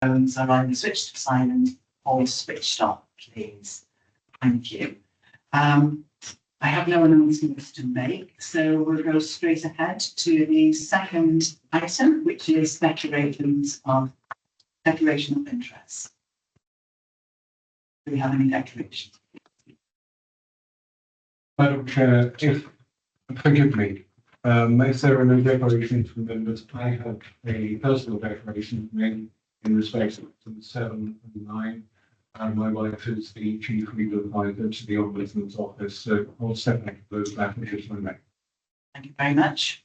Phones are either switched to silent or switched off, please. Thank you. I have no announcements to make, so we'll go straight ahead to the second item, which is declaration of interest. Do we have any declarations? Madam Chair, forgive me, if there are no declarations from members, I have a personal declaration to make in respect of item 7 and 9. And my wife is the Chief Legal Advisor to the Ombudsman's Office, so I'll step back to those matters if I may. Thank you very much.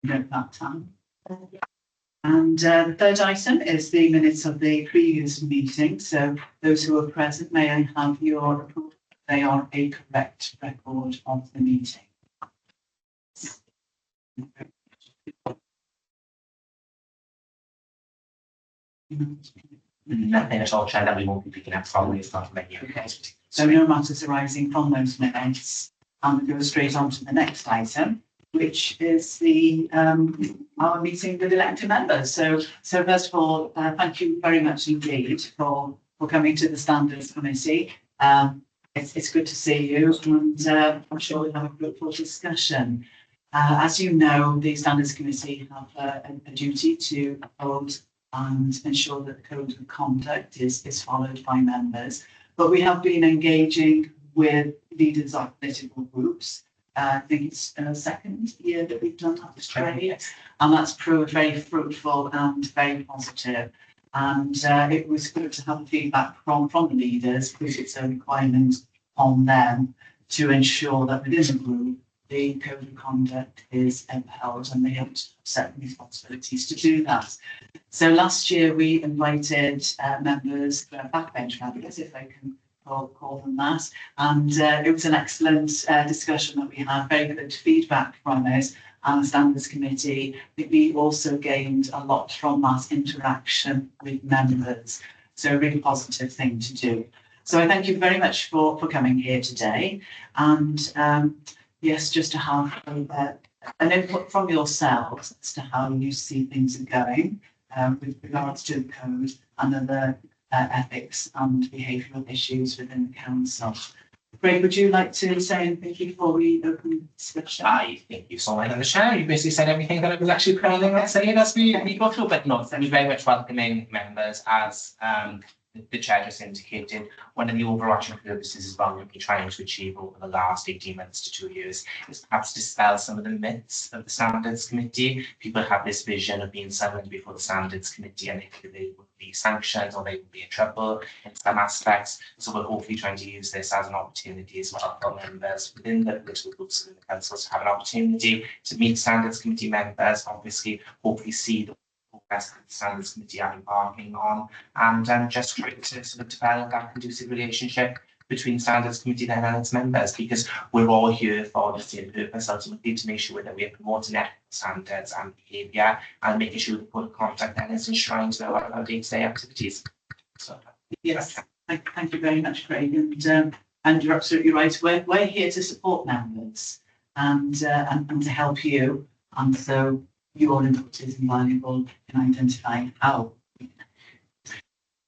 Note that time. And the third item is the minutes of the previous meeting. So those who are present, may I have your approval? They are a correct record of the meeting. Nothing at all, Chair, that we won't be picking up from this not menu. Okay. So no matters arising from those minutes. And we'll go straight on to the next item, which is the our meeting with elected members. So first of all, thank you very much indeed for coming to the Standards Committee. It's good to see you, and I'm sure we'll have a fruitful discussion. As you know, the Standards Committee have a duty to uphold and ensure that the code of conduct is followed by members. But we have been engaging with leaders of political groups. I think it's the second year that we've done that training, and that's proved very fruitful and very positive. And it was good to have feedback from the leaders, because it's a requirement on them to ensure that within the group the code of conduct is upheld, and they have certain responsibilities to do that. So last year we invited members, backbench candidates, if I can call them that, and it was an excellent discussion that we had, very good feedback from it, and the Standards Committee. We also gained a lot from that interaction with members, so a really positive thing to do. So I thank you very much for coming here today, and yes, just to have an input from yourselves as to how you see things are going with regards to the code and other ethics and behavioural issues within the council. Greg, would you like to say anything before we open the discussion? I think you saw it in the show. You basically said everything that I was actually planning on saying as we go through, but no, thank you very much welcoming members. As the chair just indicated, one of the overarching purposes is what we've been trying to achieve over the last 18 months to 2 years is perhaps dispel some of the myths of the Standards Committee. People have this vision of being summoned before the Standards Committee and they would be sanctioned or they would be in trouble in some aspects. So we're hopefully trying to use this as an opportunity as well for members within the political groups within the council to have an opportunity to meet Standards Committee members, obviously hopefully see the progress that the Standards Committee are embarking on, and just try to sort of develop that conducive relationship between Standards Committee then and its members, because we're all here for the same purpose, ultimately to make sure that we are promoting ethical standards and behaviour and making sure the code of conduct then is enshrined to our day-to-day activities. So, yes, thank you very much, Craig, and you're absolutely right. We're here to support members and to help you, and so your input is invaluable in identifying how.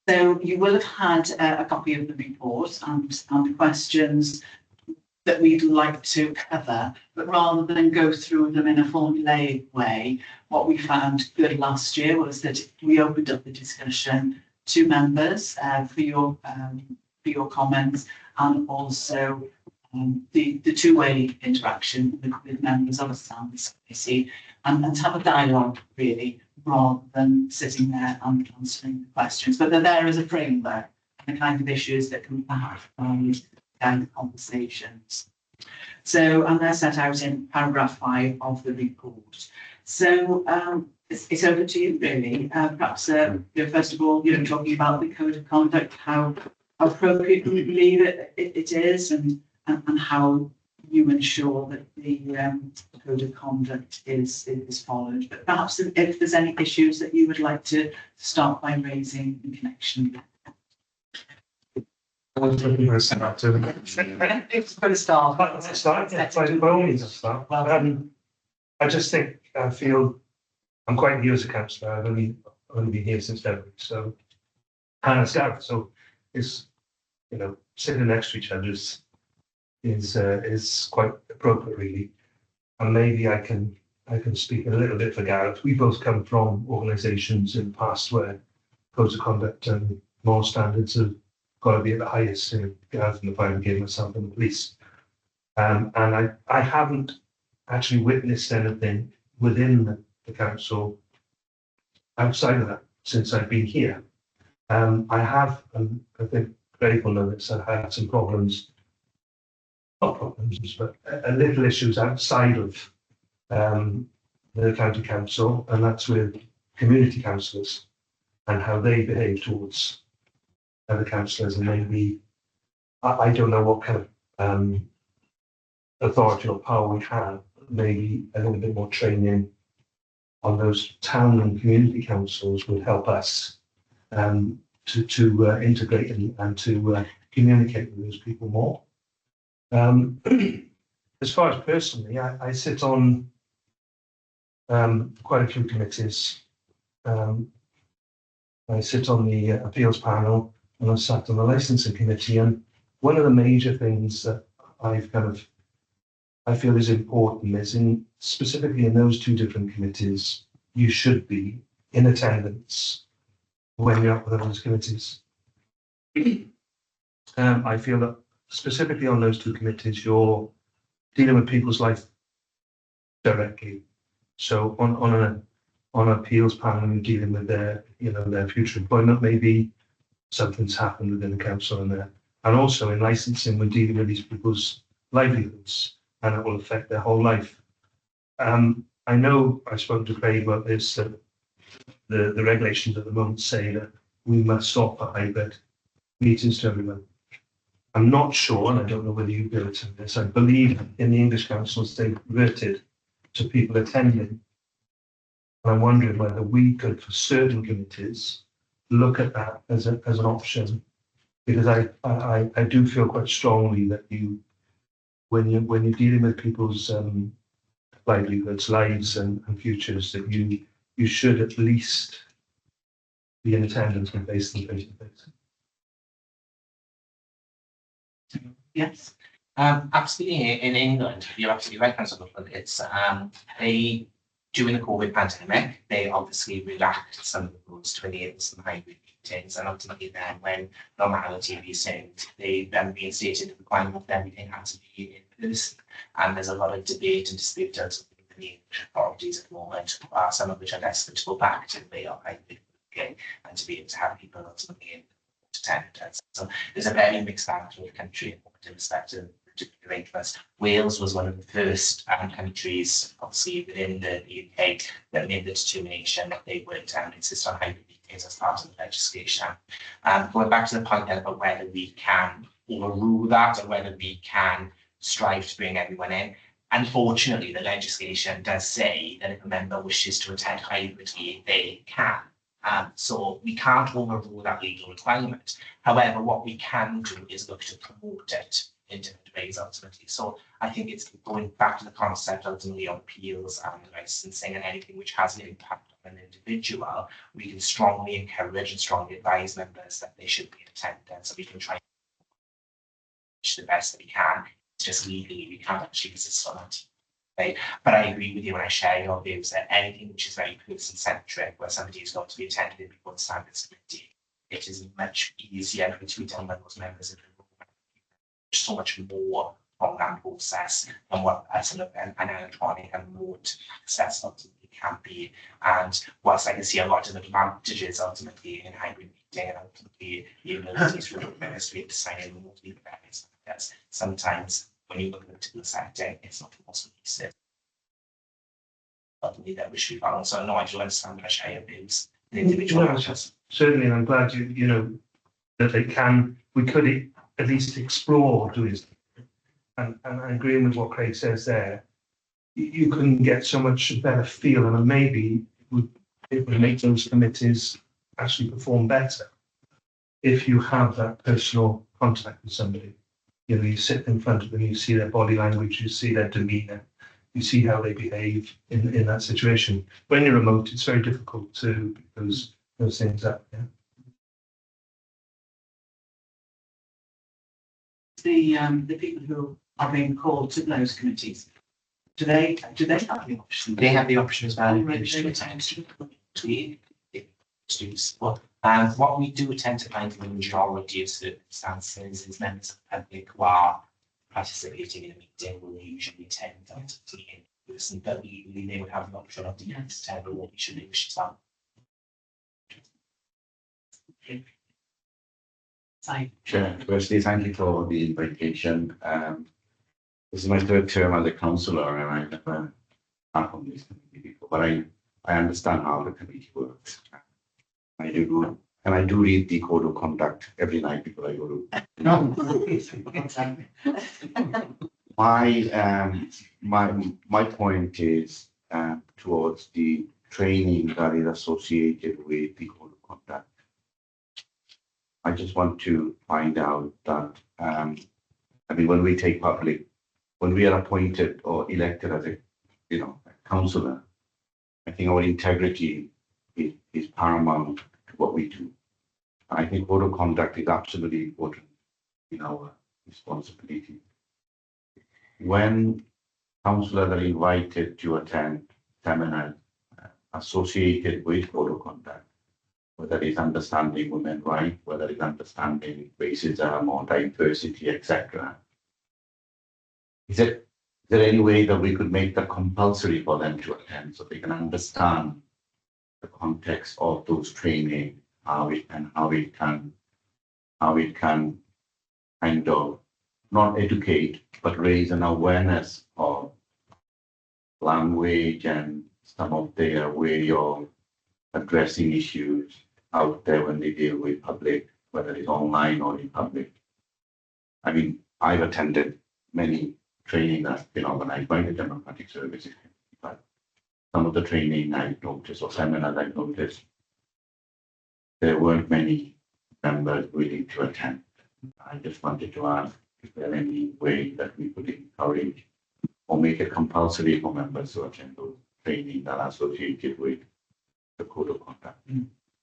So you will have had a copy of the report and the questions that we'd like to cover, but rather than go through them in a formulaic way, what we found good last year was that we opened up the discussion to members for your comments, and also the two-way interaction with members of the Standards Committee, and to have a dialogue really, rather than sitting there and answering the questions. But they're there as a framework, and the kind of issues that can perhaps guide conversations. So, and they're set out in paragraph 5 of the report. So it's over to you really. Perhaps first of all, talking about the code of conduct, how appropriate you believe it is, and how you ensure that the code of conduct is followed. But perhaps if there's any issues that you would like to start by raising in connection with. It's going to start. By all means, start. I just think I feel I'm quite new as a councillor. I've only only been here since February, so, and it's Gareth, so it's, sitting next to each other is quite appropriate, really. And maybe I can speak a little bit for Gareth. We both come from organisations in the past where codes of conduct and moral standards have got to be at the highest. Gareth in the fire brigade, myself in the police. And I haven't actually witnessed anything within the council outside of that since I've been here. I have, I think Craig will know this, I've had some problems, not problems, but a little issues outside of the county council, and that's with community councillors and how they behave towards other councillors, and maybe I don't know what kind of authority or power we have, maybe a little bit more training on those town and community councils would help us to integrate and to communicate with those people more. As far as personally, I sit on quite a few committees. I sit on the appeals panel, and I sat on the licensing committee. And one of the major things that I feel is important is specifically in those two different committees, you should be in attendance when you're up with those committees. I feel that specifically on those two committees, you're dealing with people's life directly. So on an appeals panel, you're dealing with their future employment. Maybe something's happened within the council and also in licensing, we're dealing with these people's livelihoods, and it will affect their whole life. I know I spoke to Craig about this, that the regulations at the moment say that we must offer hybrid meetings to everyone. I'm not sure, and I don't know whether you've built to this, I believe in the English councils they've reverted to people attending. And I'm wondering whether we could, for certain committees, look at that as an option, because I do feel quite strongly that when you're dealing with people's livelihoods, lives and futures, that you should at least be in attendance and face them face to face. Yes. Absolutely. In England, you're absolutely right, Councillor. It's during the COVID pandemic, they obviously relaxed some of the rules to enable some hybrid meetings, and ultimately then when normality resumed, they then reinstated the requirement that everything had to be in person. And there's a lot of debate and dispute over the authorities at the moment, some of which are desperate to go back to the way of hybrid working and to be able to have people ultimately in attendance. So there's a very mixed bag of the country in respect to arrangements. Wales was one of the first countries, obviously within the UK, that made the determination that they would insist on hybrid meetings as part of the legislation. Going back to the point then about whether we can overrule that or whether we can strive to bring everyone in. Unfortunately, the legislation does say that if a member wishes to attend hybridly, they can. So we can't overrule that legal requirement. However, what we can do is look to promote it in different ways ultimately. So I think it's going back to the concept ultimately of appeals and licensing and anything which has an impact on an individual. We can strongly encourage and strongly advise members that they should be in attendance, so we can try the best that we can. It's just legally we can't actually insist on that. Right? But I agree with you when I share your views that anything which is very person-centric, where somebody is going to be attended in before the standards committee, it is much easier for it to be done by those members of the room. So much more from that process than what a sort of an electronic and remote access ultimately can be. And whilst I can see a lot of advantages ultimately in hybrid meeting and ultimately the abilities for the ministry to sign in remotely, because sometimes when you look at a particular setting, it's not the most easy. Ultimately, that we should balance. So no, I do understand when I share your views, the individual matches. Certainly, and I'm glad that we could at least explore doing it. And I agree with what Craig says there. You can get so much better feel, and maybe it would make those committees actually perform better if you have that personal contact with somebody. You sit in front of them, you see their body language, you see their demeanour, you see how they behave in that situation. When you're remote, it's very difficult to, because those things up. Yeah. The people who are being called to those committees, do they have the option? They have the option as well if they Right, wish they to would attend. attend. Students. What we do tend to find in the majority of circumstances is members of the public who are participating in a meeting will usually attend that in person, but legally they would have the option of the attend or what we should wish to start. Chair, firstly, thank you for the invitation. This is my third term as a councillor and I never sat on this committee before, but I understand how the committee works. I do read the code of conduct every night before I go to. My point is towards the training that is associated with the code of conduct. I just want to find out that when we take when we are appointed or elected as a councillor, I think our integrity is paramount to what we do. I think code of conduct is absolutely important in our responsibility. When councillors are invited to attend seminars associated with code of conduct, whether it's understanding women's rights, whether it's understanding racism or diversity, etc. Is there any way that we could make that compulsory for them to attend so they can understand the context of those training, how it can kind of not educate, but raise an awareness of language and some of their way of addressing issues out there when they deal with public, whether it's online or in public. I mean, I've attended many training that's been organized by the Democratic Services, but some of the training I've noticed or seminars I've noticed, there weren't many members willing to attend. I just wanted to ask if there any way that we could encourage or make it compulsory for members to attend those training that are associated with the code of conduct.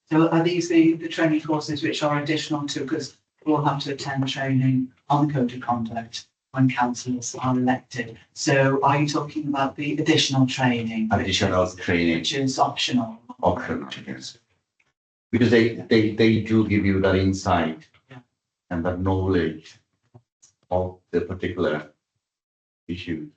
So are these the training courses which are additional to, because we'll have to attend training on the code of conduct when councillors are elected. So are you talking about the additional training? Additional training. Which is optional. Optional, yes. Because they do give you that insight and that knowledge of the particular issue.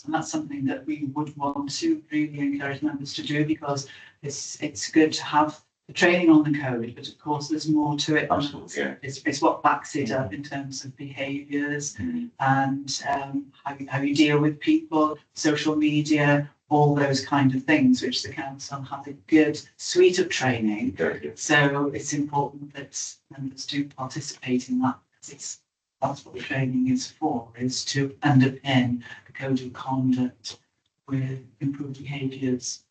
And that's something that we would want to really encourage members to do, because it's good to have the training on the code, but of course there's more to it. Absolutely, yeah. It's what backs it up in terms of behaviours and how you deal with people, social media, all those kind of things, which the council have a good suite of training. So it's important that members do participate in that, because that's what the training is for, is to underpin the code of conduct with improved behaviours.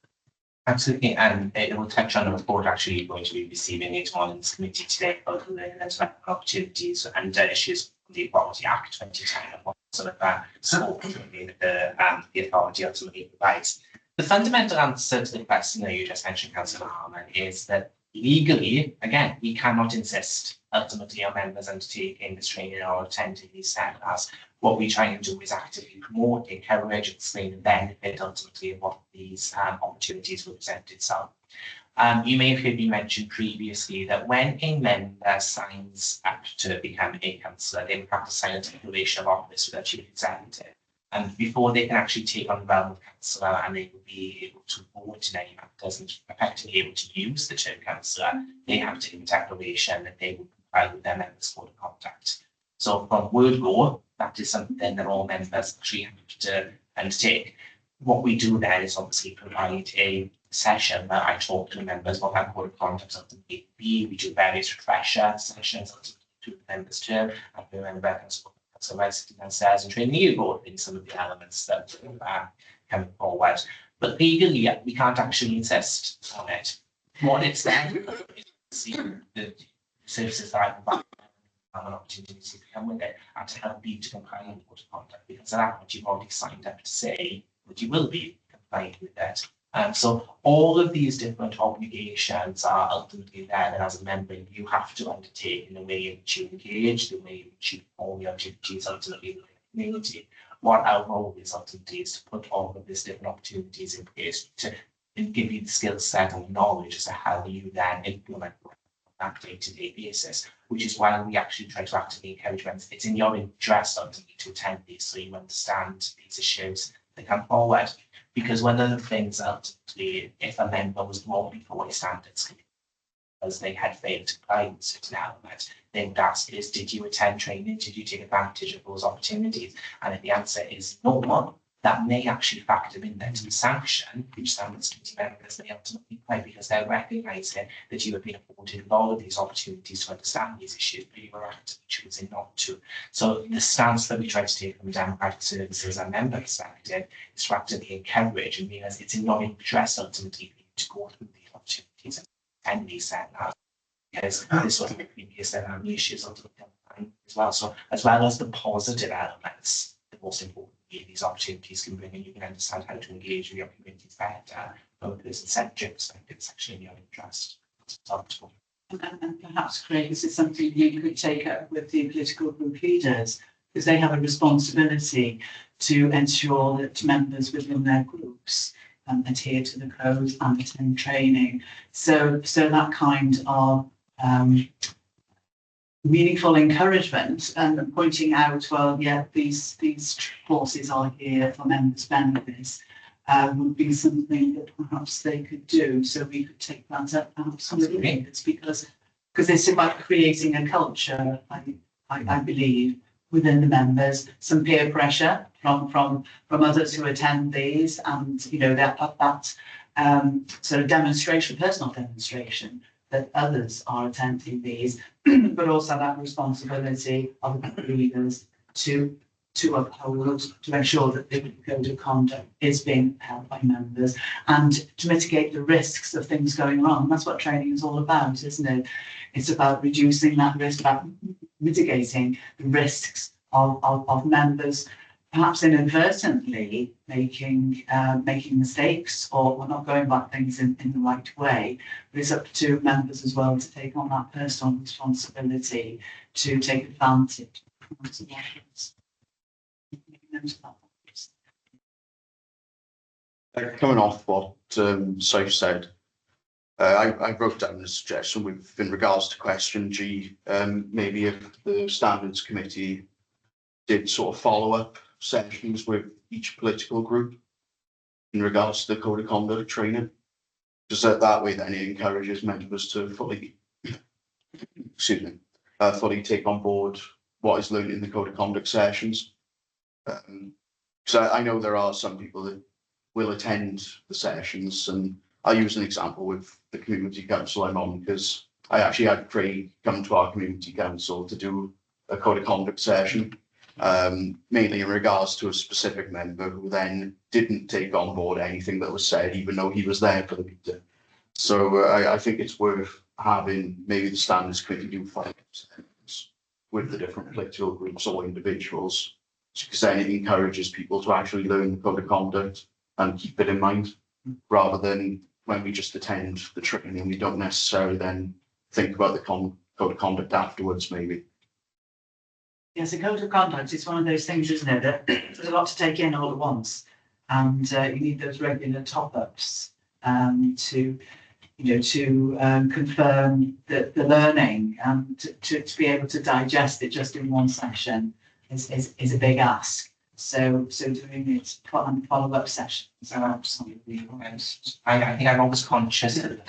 Absolutely, and it will touch on the report actually you're going to be receiving later on in this committee today about the learning opportunities and issues of the Equality Act 2010 and what sort of support the authority ultimately provides. The fundamental answer to the question that you just mentioned, Councillor Harman, is that legally, again, we cannot insist ultimately on members undertaking this training or attending these seminars. What we try and do is actively promote, encourage, explain the benefit ultimately of what these opportunities will present itself. You may have heard me mention previously that when a member signs up to become a councillor, they have to sign a declaration of office with their chief executive. And before they can actually take on the realm of councillor and they will be able to vote in any matters and effectively able to use the term councillor, they have to give a declaration that they will comply with their members' code of conduct. So from word go, that is something that all members actually have to undertake. What we do then is obviously provide a session where I talk to the members what that code of conduct ultimately be. We do various refresher sessions ultimately to the members' term, and remember so and says and training you both in some of the elements that come forward. But legally, we can't actually insist on it. What it's then is the services that I provide have an opportunity to come with it and to help you to comply with the code of conduct, because at that point you've already signed up to say that you will be complying with it. So all of these different obligations are ultimately there that as a member you have to undertake in the way in which you engage, the way in which you perform your activities ultimately in the community. What our role is ultimately is to put all of these different opportunities in place to give you the skill set and knowledge as to how you then implement that day-to-day basis, which is why we actually try to actively encourage members. It's in your interest ultimately to attend these so you understand these issues that come forward. Because one of the things ultimately, if a member was brought before a standards committee because they had failed to comply with certain elements, they would ask is, did you attend training? Did you take advantage of those opportunities? And if the answer is no, that may actually factor in then to the sanction, which standards committee members may ultimately apply because they're recognising that you have been afforded all of these opportunities to understand these issues, but you were actively choosing not to. So the stance that we try to take from the democratic services and member perspective is to actively encourage and realise it's in your interest ultimately for you to go through these opportunities and attend these seminars, because this was the previous issues ultimately as well. So as well as the positive elements, the most important these opportunities can bring, and you can understand how to engage with your communities better. Both this incentive perspective, it's actually in your interest. And perhaps, Craig, this is something you could take up with the political group leaders, because they have a responsibility to ensure that members within their groups adhere to the code and attend training. So that kind of meaningful encouragement and pointing out, well, yeah, these courses are here for members' benefits, would be something that perhaps they could do. So we could take that up perhaps with leaders, because it's about creating a culture, I believe, within the members, some peer pressure from others who attend these, and that sort of demonstration, personal demonstration, that others are attending these, but also that responsibility of the leaders to uphold, to ensure that the code of conduct is being held by members, and to mitigate the risks of things going wrong. That's what training is all about, isn't it? It's about reducing that risk, about mitigating the risks of members perhaps inadvertently making mistakes or not going about things in the right way. But it's up to members as well to take on that personal responsibility to take advantage of Coming off what Soph said, I wrote down a suggestion in regards to question G, maybe if the standards committee did sort of follow up sessions with each political group in regards to the code of conduct training, just that way then it encourages members to fully take on board what is learned in the code of conduct sessions. So I know there are some people that will attend the sessions, and I'll use an example with the community council I'm on, because I actually had Craig come to our community council to do a code of conduct session, mainly in regards to a specific member who then didn't take on board anything that was said, even though he was there for the meeting. So I think it's worth having maybe the standards committee do follow-up sessions with the different political groups or individuals, because then it encourages people to actually learn the code of conduct and keep it in mind, rather than when we just attend the training, we don't necessarily then think about the code of conduct afterwards, maybe. Yes, a code of conduct is one of those things, isn't it, that there's a lot to take in all at once, and you need those regular top-ups to confirm the learning, and to be able to digest it just in one session is a big ask. So doing it on follow-up sessions are absolutely right. I think I'm always conscious of the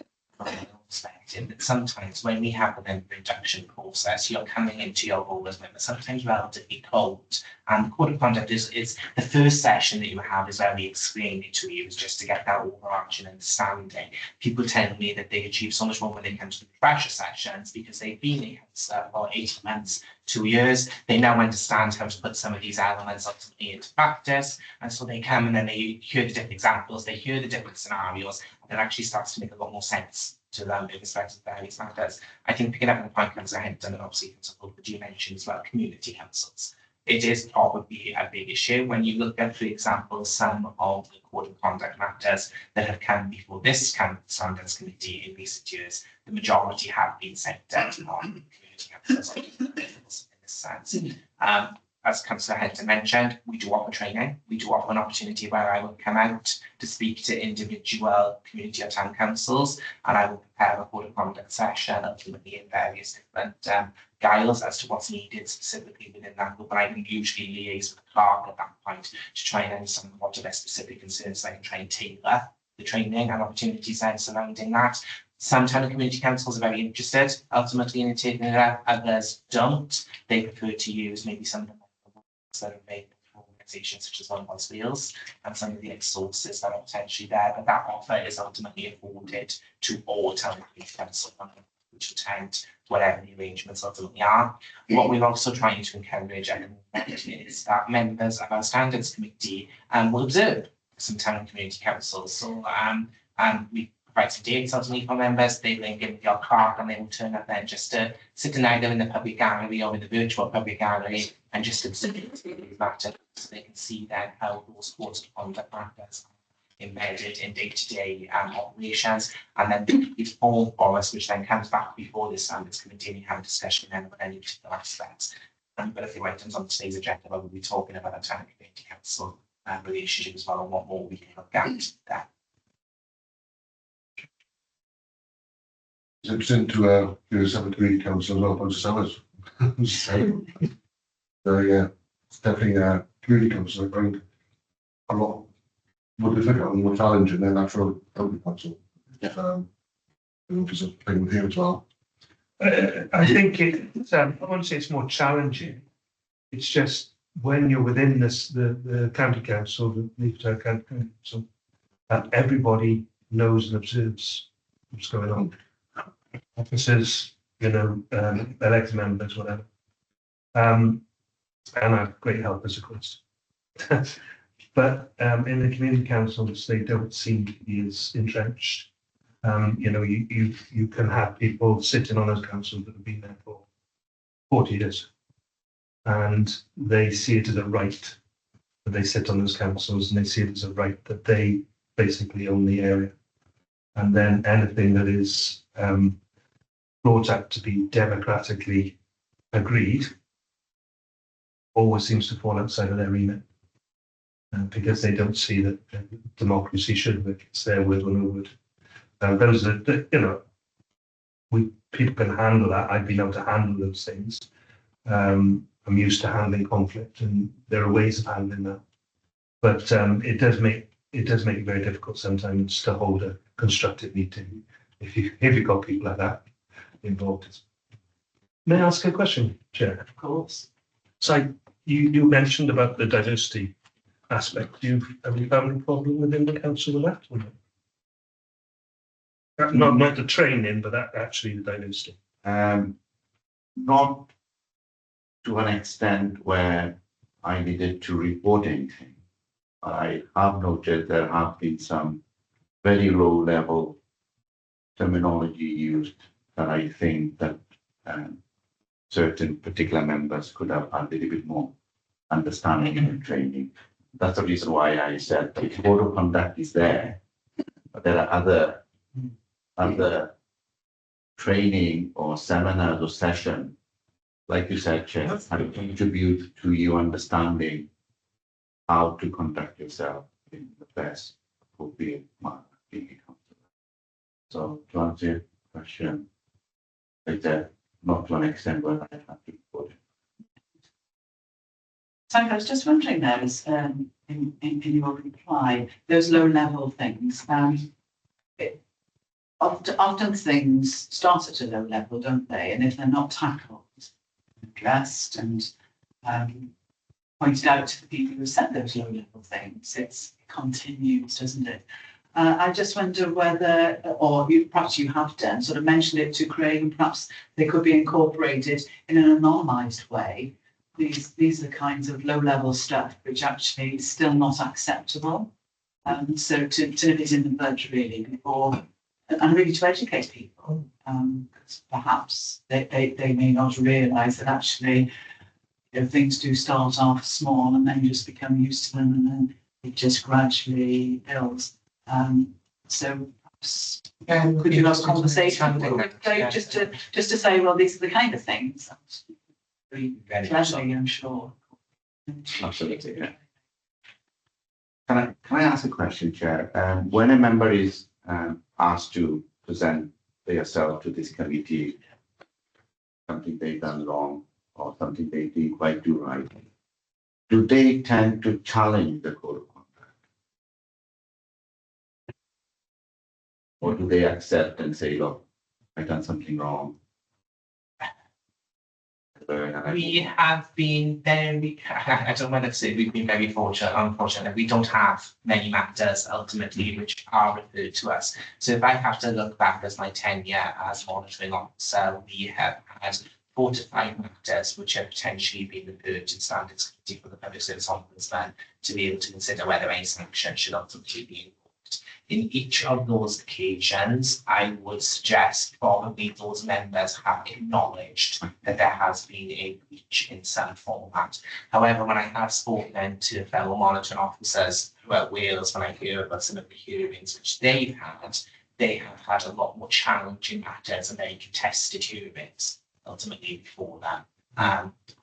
perspective that sometimes when we have the member induction process, you're coming into your role as member sometimes relatively cold, and the code of conduct is the first session that you have is where we explain it to you, is just to get that overarching understanding. People tell me that they achieve so much more when they come to the refresher sessions because they've been in for 18 months, 2 years. They now understand how to put some of these elements ultimately into practice, and so they come and then they hear the different examples, they hear the different scenarios, and it actually starts to make a lot more sense to them in respect of various matters. I think picking up on the point Councillor Hinton and obviously Councillor Talbot you mentioned as well, community councils. it is probably a big issue when you look at, for example, some of the code of conduct matters that have come before this standards committee in recent years. The majority have been centred on community councils in this sense. As Councillor Henton mentioned, we do offer training. We do offer an opportunity where I will come out to speak to individual community or town councils, and I will prepare a code of conduct session, ultimately in various different guiles as to what's needed specifically within that group. But I will usually liaise with the clerk at that point to try and understand what are their specific concerns, so I can try and tailor the training and opportunities then surrounding that. Some town and community councils are very interested ultimately in taking it up, others don't. They prefer to use maybe some of the that are made for organisations such as One Voice Wheels and some of the sources that are potentially there, but that offer is ultimately afforded to all town and community councils which attend whatever the arrangements ultimately are. What we're also trying to encourage is that members of our standards committee will observe some town and community councils. So we provide some dates ultimately for members. They will then give the card and they will turn up then just to sit in either in the public gallery or in the virtual public gallery and just observe these matters, so they can see then how those codes of conduct matters are embedded in day-to-day operations, and then it's all for us, which then comes back before the standards committee and you have a discussion then about any particular aspects. But a few items on today's agenda, we'll be talking about a town and community council relationship as well, and what more we can look at there. It's interesting to have a community council as well, bunch of sellers. So yeah, it's definitely community council. I find a lot more difficult and more challenging than actual public council. Because of playing with here as well. I think it's, I won't say it's more challenging. It's just when you're within this, the county council, the Neath County Council, everybody knows and observes what's going on. Officers, elected members, whatever. And have great helpers, of course. But in the community councils, they don't seem to be as entrenched. You can have people sitting on those councils that have been there for 40 years, and they see it as a right that they sit on those councils, and they see it as a right that they basically own the area. And then anything that is brought up to be democratically agreed always seems to fall outside of their remit, because they don't see that democracy should work. It's their word or no word. Those are, people can handle that. I've been able to handle those things. I'm used to handling conflict, and there are ways of handling that. But it does make it very difficult sometimes to hold a constructive meeting if you've got people like that involved. May I ask a question, Chair? Of course. So you mentioned about the diversity aspect. Have you found any problem within the council with that or not? Not the training, but actually the diversity. Not to an extent where I needed to report anything. I have noted there have been some very low level terminology used that I think that certain particular members could have had a little bit more understanding and training. That's the reason why I said the code of conduct is there, but there are other training or seminars or session, like you said, Chair, that contribute to you understanding how to conduct yourself in the best appropriate manner. So to answer your question, like that, not to an extent where I have to report it. So I was just wondering there, is in your reply, those low level things, often things start at a low level, don't they? And if they're not tackled, addressed and pointed out to the people who set those low level things, it continues, doesn't it? I just wonder whether, or perhaps you have done, sort of mentioned it to Craig, and perhaps they could be incorporated in an anonymised way. These are kinds of low level stuff which actually is still not acceptable. So to nip it in the bud really before, and really to educate people, because perhaps they may not realise that actually things do start off small and then you just become used to them and then it just gradually builds. So perhaps, could you have a conversation with them, just to say, well, these are the kind of things. Very pleasantly, I'm sure. Absolutely, yeah. Can I ask a question, Chair? When a member is asked to present themselves to this committee, something they've done wrong or something they didn't quite do right, do they tend to challenge the code of conduct? Or do they accept and say, look, I've done something wrong? We have been very, I don't want to say we've been very fortunate, unfortunate. We don't have many matters ultimately which are referred to us. So if I have to look back as my tenure as monitoring officer, we have had 4 to 5 matters which have potentially been referred to the Standards Committee for the Public Service Ombudsman to be able to consider whether any sanction should ultimately be invoked. In each of those occasions, I would suggest probably those members have acknowledged that there has been a breach in some format. However, when I have spoken to fellow monitoring officers throughout Wales, when I hear about some of the hearings which they have had a lot more challenging matters and very contested hearings ultimately before that.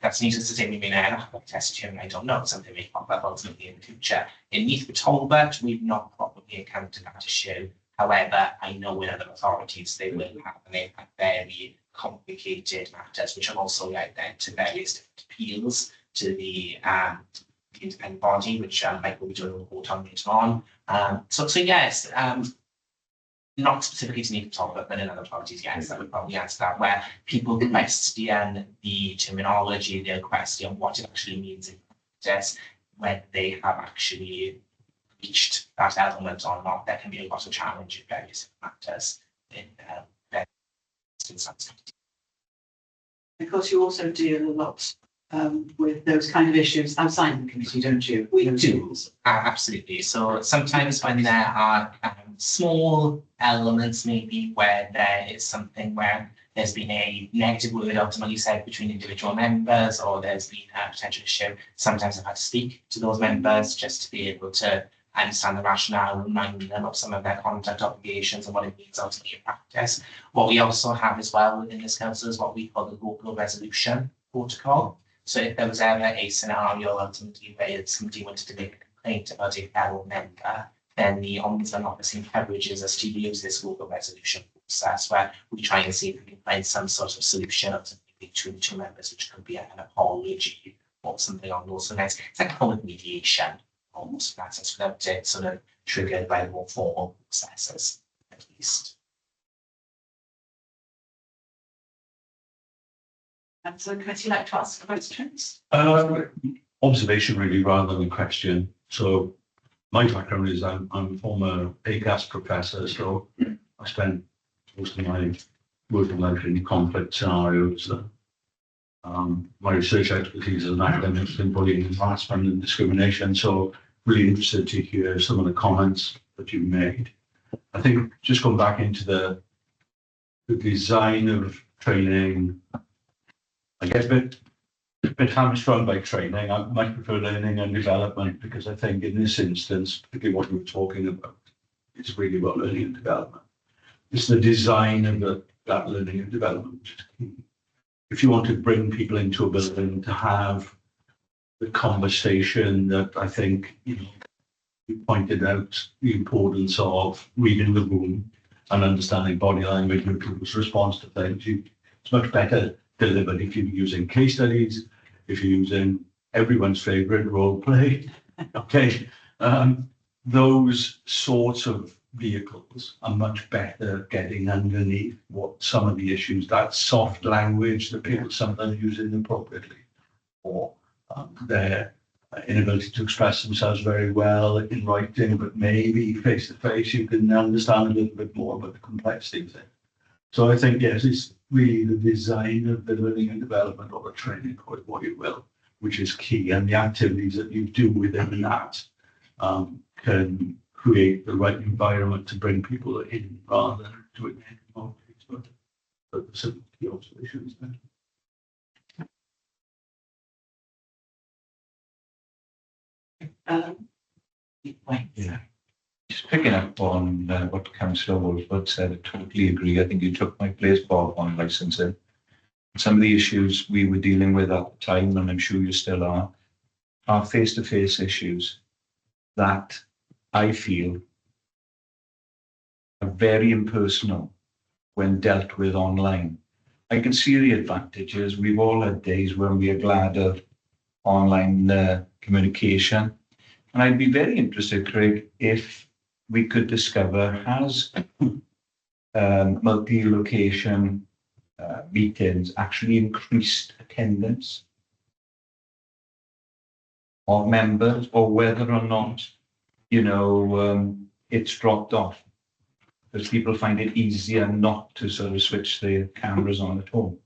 That's needless to say, we may not have a contested hearing, I don't know, something may pop up ultimately in the future. In Neath with Talbot, we've not properly encountered that issue. However, I know in other authorities they will have, and they've had very complicated matters, which have also led then to various different appeals to the independent body, which Mike will be doing a report on later on. So yes, not specifically to Neath Talbot, but in other parties, yes, that would probably answer that, where people question the terminology, they question what it actually means in practice, when they have actually reached that element or not. There can be a lot of challenge in various matters in various instances. Of course, you also deal a lot with those kind of issues outside the committee, don't you? We do, absolutely. So sometimes when there are small elements, maybe where there is something where there's been a negative word ultimately said between individual members, or there's been a potential issue, sometimes I've had to speak to those members just to be able to understand the rationale, remind them of some of their conduct obligations and what it means ultimately in practice. What we also have as well within this council is what we call the local resolution protocol. So if there was ever a scenario ultimately where somebody wanted to make a complaint about a fellow member, then the Ombudsman Office encourages us to use this local resolution process, where we try and see if we can find some sort of solution ultimately between the two members, which could be an apology or something on those lines. It's like a form of mediation, almost, in that sense, without it sort of triggered by the more formal processes, at least. And so, committee like to ask questions? Observation really rather than a question. So my background is I'm a former AGAS professor, so I spent most of my working life in conflict scenarios. My research expertise as an academic has been bullying, harassment and discrimination. So really interested to hear some of the comments that you made. I think just going back into the design of training, I get a bit hamstrung by training. I might prefer learning and development, because I think in this instance, particularly what we were talking about, it's really about learning and development. It's the design of that learning and development. If you want to bring people into a building to have the conversation that I think, you pointed out the importance of reading the room and understanding body language and people's response to things. It's much better delivered if you're using case studies, if you're using everyone's favorite role play. Okay, those sorts of vehicles are much better getting underneath what some of the issues, that soft language that people sometimes use inappropriately, or their inability to express themselves very well in writing, but maybe face to face you can understand a little bit more about the complexity of it. So I think, yes, it's really the design of the learning and development, or the training, call it what you will, which is key. And the activities that you do within that can create the right environment to bring people in, rather than doing it remotely. But some key observations there. Wait. Yeah. Just picking up on what Councillor Wolford said, I totally agree. I think you took my place, Bob, on licensing. Some of the issues we were dealing with at the time, and I'm sure you still are face-to-face issues that I feel are very impersonal when dealt with online. I can see the advantages. We've all had days when we are glad of online communication. And I'd be very interested, Craig, if we could discover, has multi-location meetings actually increased attendance of members, or whether or not, it's dropped off because people find it easier not to sort of switch their cameras on at home.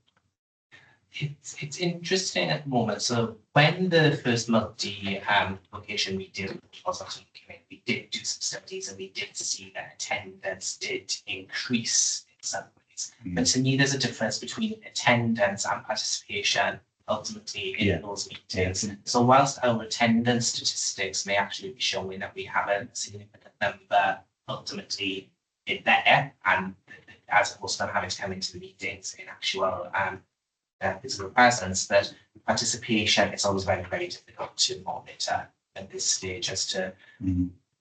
It's interesting at the moment. So when the first location we did was actually we did do some studies and we did see that attendance did increase in some ways. But to me, there's a difference between attendance and participation ultimately in those meetings. So whilst our attendance statistics may actually be showing that we have a significant number ultimately in there, and as opposed to them having to come into the meetings in actual physical presence, that participation is always very, very difficult to monitor at this stage. As to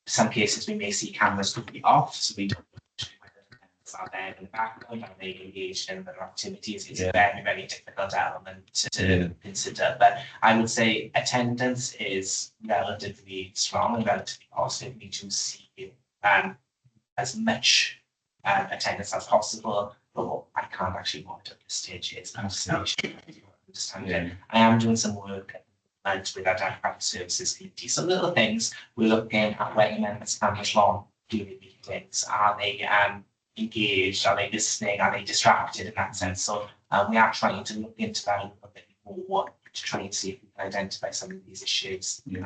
some cases, we may see cameras could be off, so we don't know whether the members are there in the background, are they engaged in other activities. It's a very, very difficult element to consider. But I would say attendance is relatively strong and relatively positive. We do see as much attendance as possible. But what I can't actually monitor at this stage is participation. I am doing some work with our democratic services committee. So little things, we're looking at whether members cameras on during meetings. Are they engaged? Are they listening? Are they distracted in that sense? So we are trying to look into that a little bit more to try and see if we can identify some of these issues. This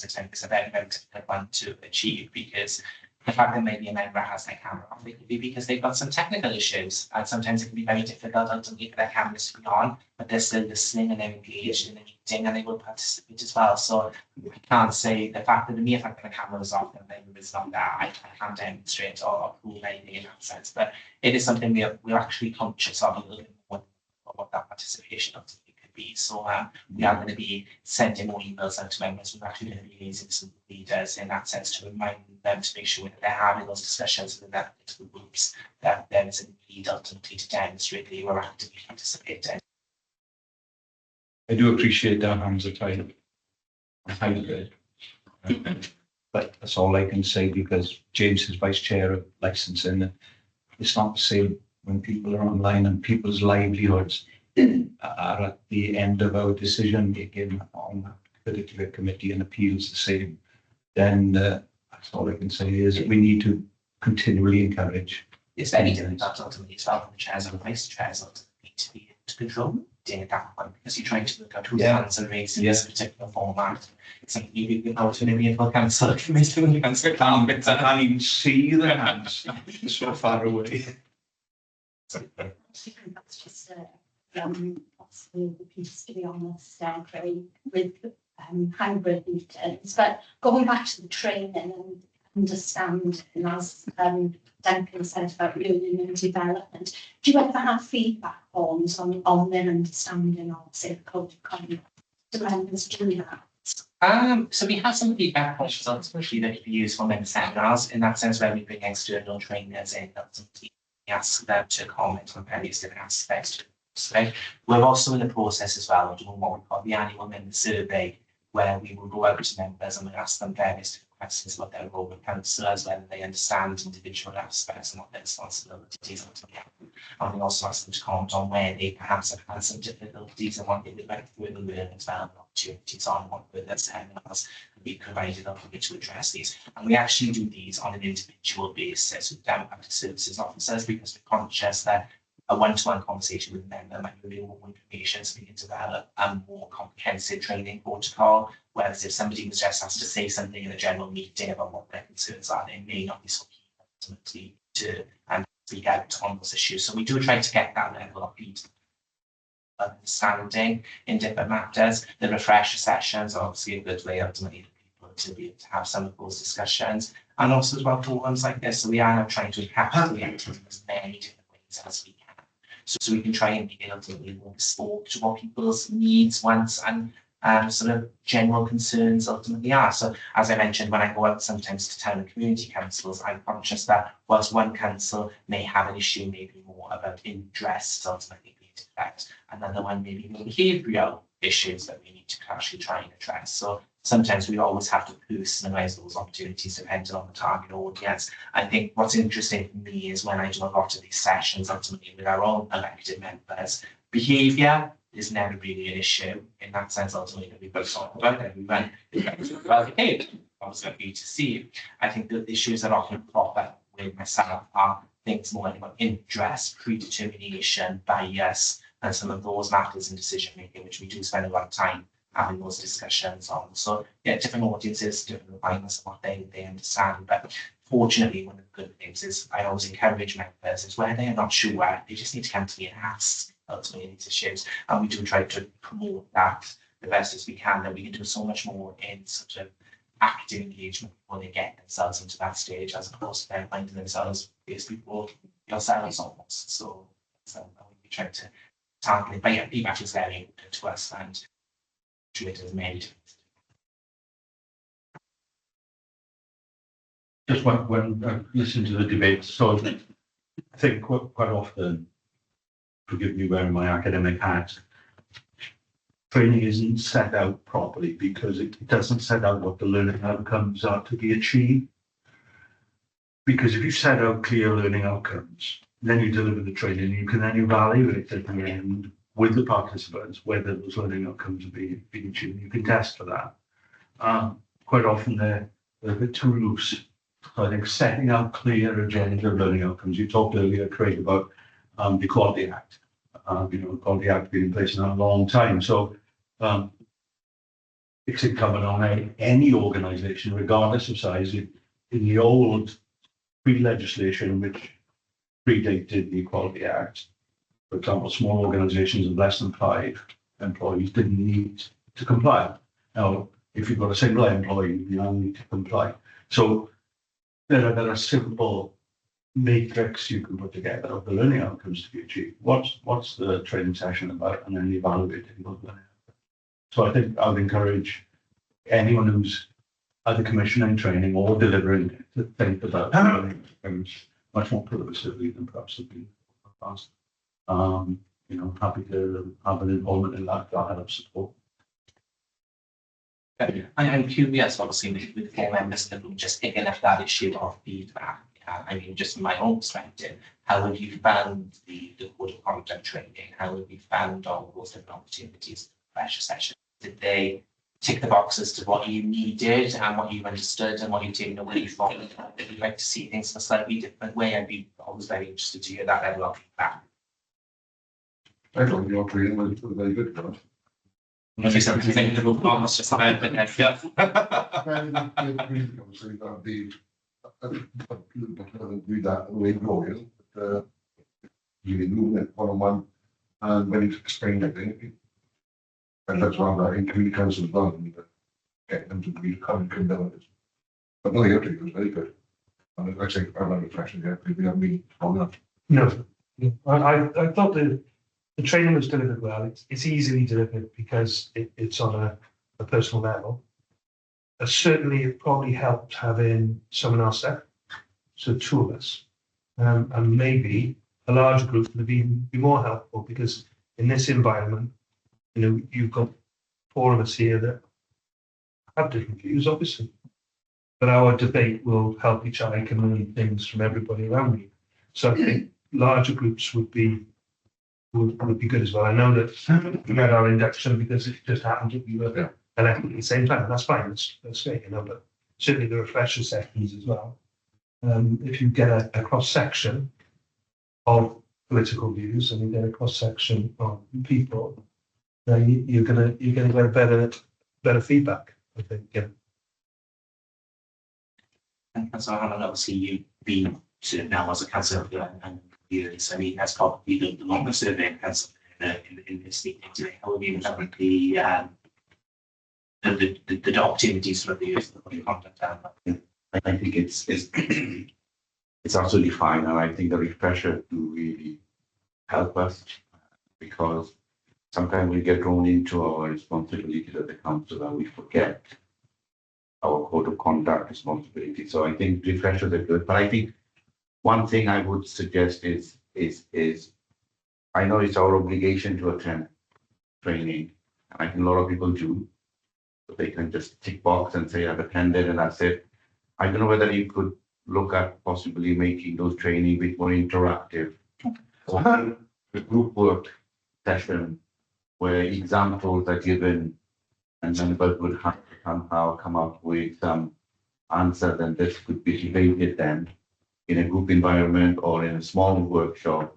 is a very, very difficult one to achieve, because the fact that maybe a member has their camera off, it could be because they've got some technical issues, and sometimes it can be very difficult ultimately for their cameras to be on, but they're still listening and they're engaged in the meeting and they will participate as well. So I can't say the fact that the mere fact that the camera is off and the member is not there, I can't demonstrate or prove anything in that sense. But it is something we're actually conscious of a little bit more of what that participation ultimately could be. So we are going to be sending more emails out to members. We're actually going to be liaising some leaders in that sense to remind them to make sure that they're having those discussions with their political groups, that there is a need ultimately to demonstrate that you are actively participating. I do appreciate that hands are tied. But that's all I can say, because James is vice chair of licensing. It's not the same when people are online and people's livelihoods are at the end of our decision making on that particular committee, and appeals the same. Then that's all I can say is we need to continually encourage. It's very difficult ultimately as well for the chairs and the vice chairs ultimately to be able to control at that point, because you're trying to look at whose hands are raised in this particular format. It's something you can autonomy of council committee when you can't I can't even see the hands. It's so far away. I think that's just possibly the piece, to be honest, with hybrid meetings. But going back to the training and understanding, as Duncan said about learning and development, do you ever have feedback forms on their understanding of, say, the code of conduct? Do members do that? So we have some feedback forms ultimately that we use for member seminars, in that sense, where we bring external trainers in, ultimately ask them to comment on various different aspects. So we're also in the process as well of doing what we call the annual member survey, where we will go out to members and we'll ask them various different questions about their role with councillors, whether they understand individual aspects and what their responsibilities are. And we also ask them to comment on where they perhaps have had some difficulties and what they would like to further learn as well, and opportunities on what further seminars can be provided to address these. And we actually do these on an individual basis with democratic services officers, because we're conscious that a one-to-one conversation with a member might reveal more information, so we can develop a more comprehensive training protocol. Whereas if somebody was just asked to say something in a general meeting about what their concerns are, they may not be so keen ultimately to speak out on those issues. So we do try to get that level of understanding in different matters. The refresher sessions are obviously a good way ultimately to be able to have some of those discussions, and also as well for ones like this. So we are now trying to encapsulate in as many different ways as we can. So we can try and be able to be more bespoke to what people's needs, wants, and sort of general concerns ultimately are. So as I mentioned, when I go out sometimes to town and community councils, I'm conscious that whilst one council may have an issue maybe more about interests ultimately being affected, another one may be more behavioural issues that we need to actually try and address. So sometimes we always have to personalise those opportunities depending on the target audience. I think what's interesting for me is when I do a lot of these sessions ultimately with our own elected members, behaviour is never really an issue in that sense. Ultimately, we've got to talk about everyone is well behaved. Obviously, for you to see. I think the issues that often crop up with myself are things more like about interest, predetermination, bias, and some of those matters in decision making, which we do spend a lot of time having those discussions on. So yeah, different audiences, different requirements of what they understand. But fortunately, one of the good things is I always encourage members is where they are not sure, they just need to come to me and ask ultimately these issues. And we do try to promote that the best as we can, that we can do so much more in sort of active engagement before they get themselves into that stage, as opposed to them finding themselves as people yourselves almost. So we try to target it, but yeah, feedback is very important to us and to it as many. Just when I listen to the debate, so I think quite often, forgive me wearing my academic hat, training isn't set out properly because it doesn't set out what the learning outcomes are to be achieved. Because if you set out clear learning outcomes, then you deliver the training, you can then evaluate at the end with the participants whether those learning outcomes are being achieved. You can test for that. Quite often they're a bit too loose. So I think setting out clear agenda of learning outcomes. You talked earlier, Craig, about the Equality Act. The Equality Act being in place now a long time. So it's incumbent on any organisation, regardless of size. In the old pre-legislation, which predated the Equality Act, for example, small organisations of less than 5 employees didn't need to comply. Now, if you've got a single employee, you now need to comply. So there are simple matrix you can put together of the learning outcomes to be achieved. What's the training session about, and then evaluating those learning outcomes. So I think I would encourage anyone who's either commissioning training or delivering it to think about learning outcomes much more progressively than perhaps have been in the past. Happy to have an involvement in that kind of support. I'm curious, obviously, with four members that will just picking up that issue of feedback. I mean, just from my own perspective, how have you found the code of conduct training? How have you found all those different opportunities, pressure sessions? Did they tick the boxes to what you needed and what you understood and what you've taken away from it? If you'd like to see things in a slightly different way, I'd be always very interested to hear that level of feedback. I thought your training was very good, Josh. Obviously, just about the next, yeah. Obviously, that'd be a little bit of do that the way going, but really moving it one-on-one and when he's explained everything. And that's why that in community council as well, and getting them to be kind of it. But no, your training was very good. And I say I'm not refreshing yet, because we haven't been long enough. No, I thought the training was delivered well. It's easily delivered because it's on a personal level. Certainly, it probably helped having someone else there, so 2 of us, and maybe a larger group would be more helpful because in this environment, you've got 4 of us here that have different views, obviously, but our debate will help each other. I can learn things from everybody around me. So I think larger groups would be good as well. I know that we had our induction because it just happened that we were elected at the same time, and that's fine. That's great, but certainly the refresher sessions as well. If you get a cross section of political views and you get a cross section of people, then you're gonna get better feedback, I think. Yeah. And so I obviously you've been to now as a councillor and years. I mean, that's probably the longest survey council in this meeting today. How have you found the opportunities for the use of the content down there. I think it's it's absolutely fine, and I think the refresher to really help us, because sometimes we get drawn into our responsibilities at the council and we forget our code of conduct responsibility. So I think refreshers are good, but I think one thing I would suggest is I know it's our obligation to attend training, and I think a lot of people do. So they can just tick box and say I've attended and that's it. I don't know whether you could look at possibly making those training a bit more interactive. Or a group work session where examples are given and members would have to somehow come up with some answers, and this could be debated then in a group environment or in a small workshop.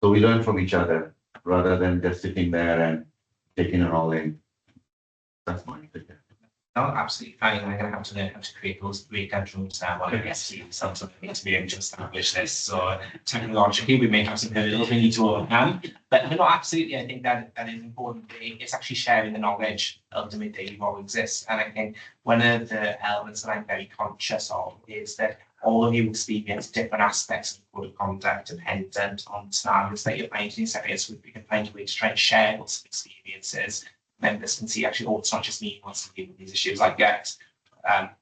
So we learn from each other rather than just sitting there and taking it all in. That's my opinion. No, absolutely fine. I'm going to have to learn how to create those weekend rooms now. While I see something to be able to establish this. So technologically, we may have some hurdles we need to overcome. But no, absolutely, I think that is important. It's actually sharing the knowledge ultimately what exists. And I think one of the elements that I'm very conscious of is that all of you experience different aspects of code of conduct dependent on scenarios that you're finding in these areas. We can find a way to try and share those experiences. Members can see actually, oh, it's not just me who wants to deal with these issues. I get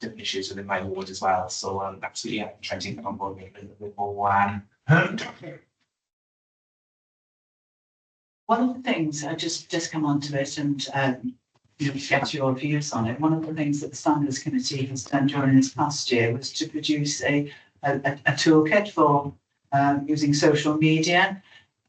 different issues within my ward as well. So absolutely, I'm trying to take that on board, make it a little bit more. One of the things, I just come onto it and get your views on it. One of the things that the Standards Committee has done during this past year was to produce a toolkit for using social media.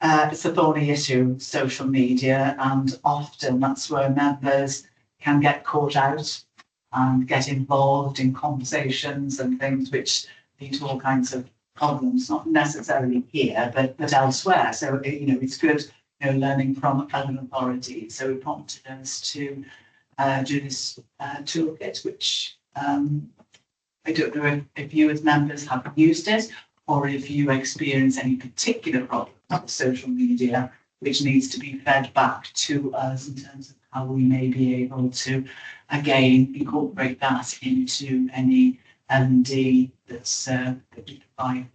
It's a thorny issue, social media, and often that's where members can get caught out and get involved in conversations and things which lead to all kinds of problems, not necessarily here, but elsewhere. So, it's good, learning from other authorities. So we prompted us to do this toolkit, which I don't know if you as members have used it, or if you experience any particular problem with social media, which needs to be fed back to us in terms of how we may be able to, again, incorporate that into any L&D that's that we define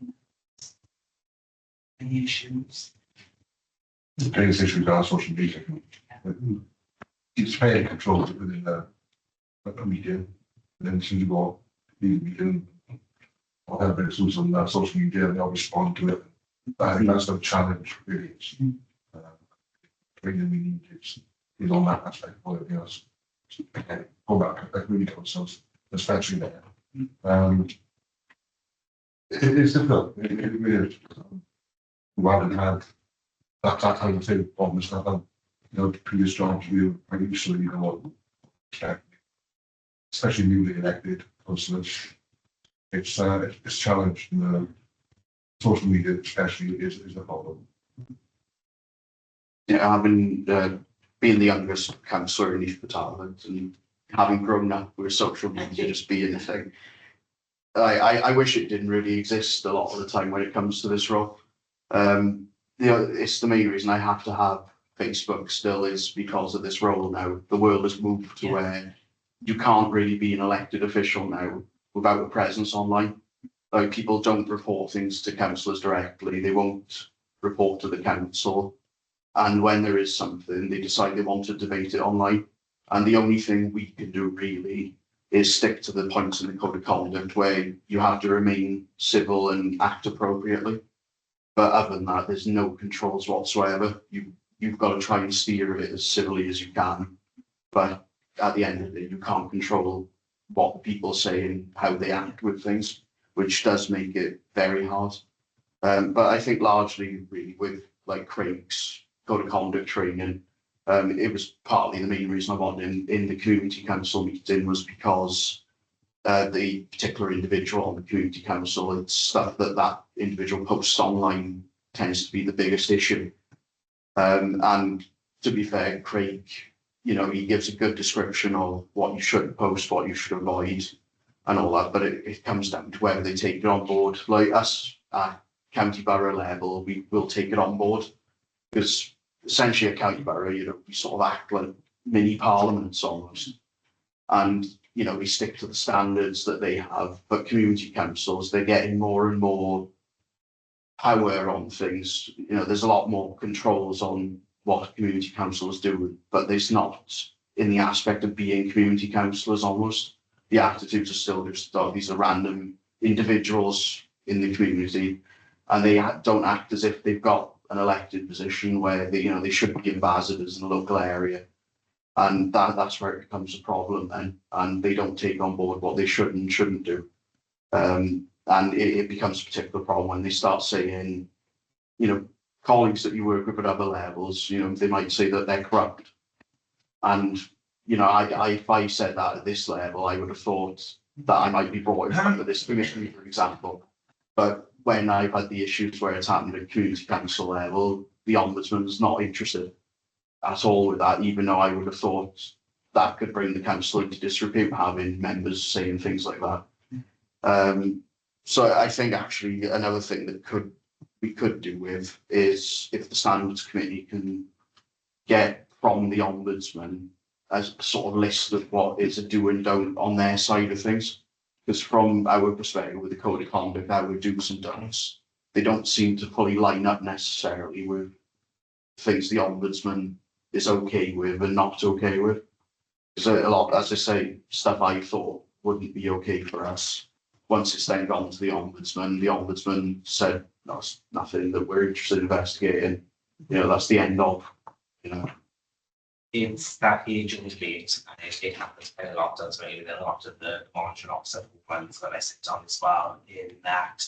any issues. The biggest issues are social media. It's very controlled within a media. And then as soon as you go the meeting, whatever it's on that social media, they'll respond to it. I think that's the challenge, really. Training we need is on that aspect of everything else. Again, go back, like really concerns, especially there. It's difficult. It really is. We haven't had that kind of thing, almost haven't. The previous jobs we were usually, especially newly elected councillors, it's challenged. Social media, especially, is a problem. Yeah, having been the youngest councillor in Neath, Talbot, and having grown up with social media just being a thing, I wish it didn't really exist a lot of the time when it comes to this role. It's the main reason I have to have Facebook still is because of this role now. The world has moved to where you can't really be an elected official now without a presence online. Like, people don't report things to councillors directly. They won't report to the council. And when there is something, they decide they want to debate it online. And the only thing we can do really is stick to the points in the code of conduct where you have to remain civil and act appropriately. But other than that, there's no controls whatsoever. You've got to try and steer it as civilly as you can. But at the end of it, you can't control what people say and how they act with things, which does make it very hard. But I think largely really with like Craig's code of conduct training, it was partly the main reason I wanted in the community council meeting was because the particular individual on the community council, it's stuff that individual posts online tends to be the biggest issue. And to be fair, Craig, he gives a good description of what you should post, what you should avoid, and all that. But it comes down to whether they take it on board. Like us at county borough level, we will take it on board because essentially at county borough, we sort of act like mini parliaments almost. And, you know, we stick to the standards that they have, but community councils, they're getting more and more power on things. You know, there's a lot more controls on what community councils do, but there's not in the aspect of being community councillors almost. The attitudes are still just, oh, these are random individuals in the community, and they don't act as if they've got an elected position where they, you know, they should be ambassadors in the local area. And that's where it becomes a problem, and they don't take on board what they should and shouldn't do. And it becomes a particular problem when they start saying, you know, colleagues that you work with at other levels, you know, they might say that they're corrupt. And, you know, if I said that at this level, I would have thought that I might be brought in front of this commission, for example. But when I've had the issues where it's happened at community council level, the ombudsman's not interested at all with that, even though I would have thought that could bring the council into disrepute, having members saying things like that. So I think actually another thing that we could do with is if the standards committee can get from the ombudsman as a sort of list of what is a do and don't on their side of things. Because from our perspective with the code of conduct, our do's and don'ts, they don't seem to fully line up necessarily with things the ombudsman is okay with and not okay with. Because a lot, as I say, stuff I thought wouldn't be okay for us. Once it's then gone to the ombudsman said, that's nothing that we're interested in investigating. You know, that's the end of, you know. It's that age of debate, and it happens quite a lot, does maybe with a lot of the monitoring officer ones that I sit on as well, in that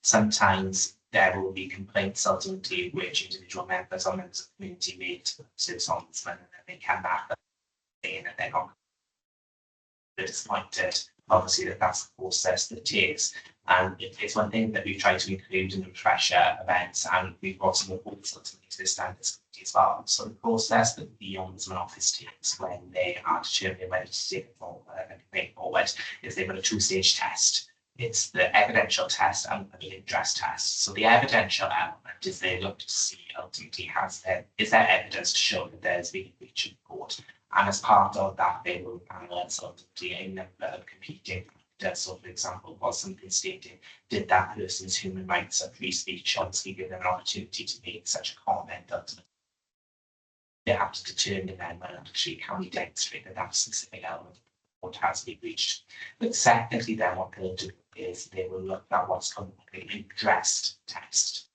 sometimes there will be complaints ultimately which individual members or members of the community make to the ombudsman, and then they come back and they're not disappointed. Obviously, that's the process that it takes. And it's one thing that we try to include in the refresher events, and we've got some reports ultimately to the standards committee as well. So the process that the Ombudsman Office takes when they are determining whether to take it forward is they've got a two-stage test. It's the evidential test and the interest test. So the evidential element is they look to see ultimately is there evidence to show that there's been a breach of court. And as part of that, they will analyse ultimately a number of competing factors. So, for example, was something stated, did that person's human rights and free speech obviously give them an opportunity to make such a comment? Ultimately, they have to determine then when actually can we demonstrate that that specific element of what has been breached. But secondly, then what they'll do is they will look at what's called an interest test,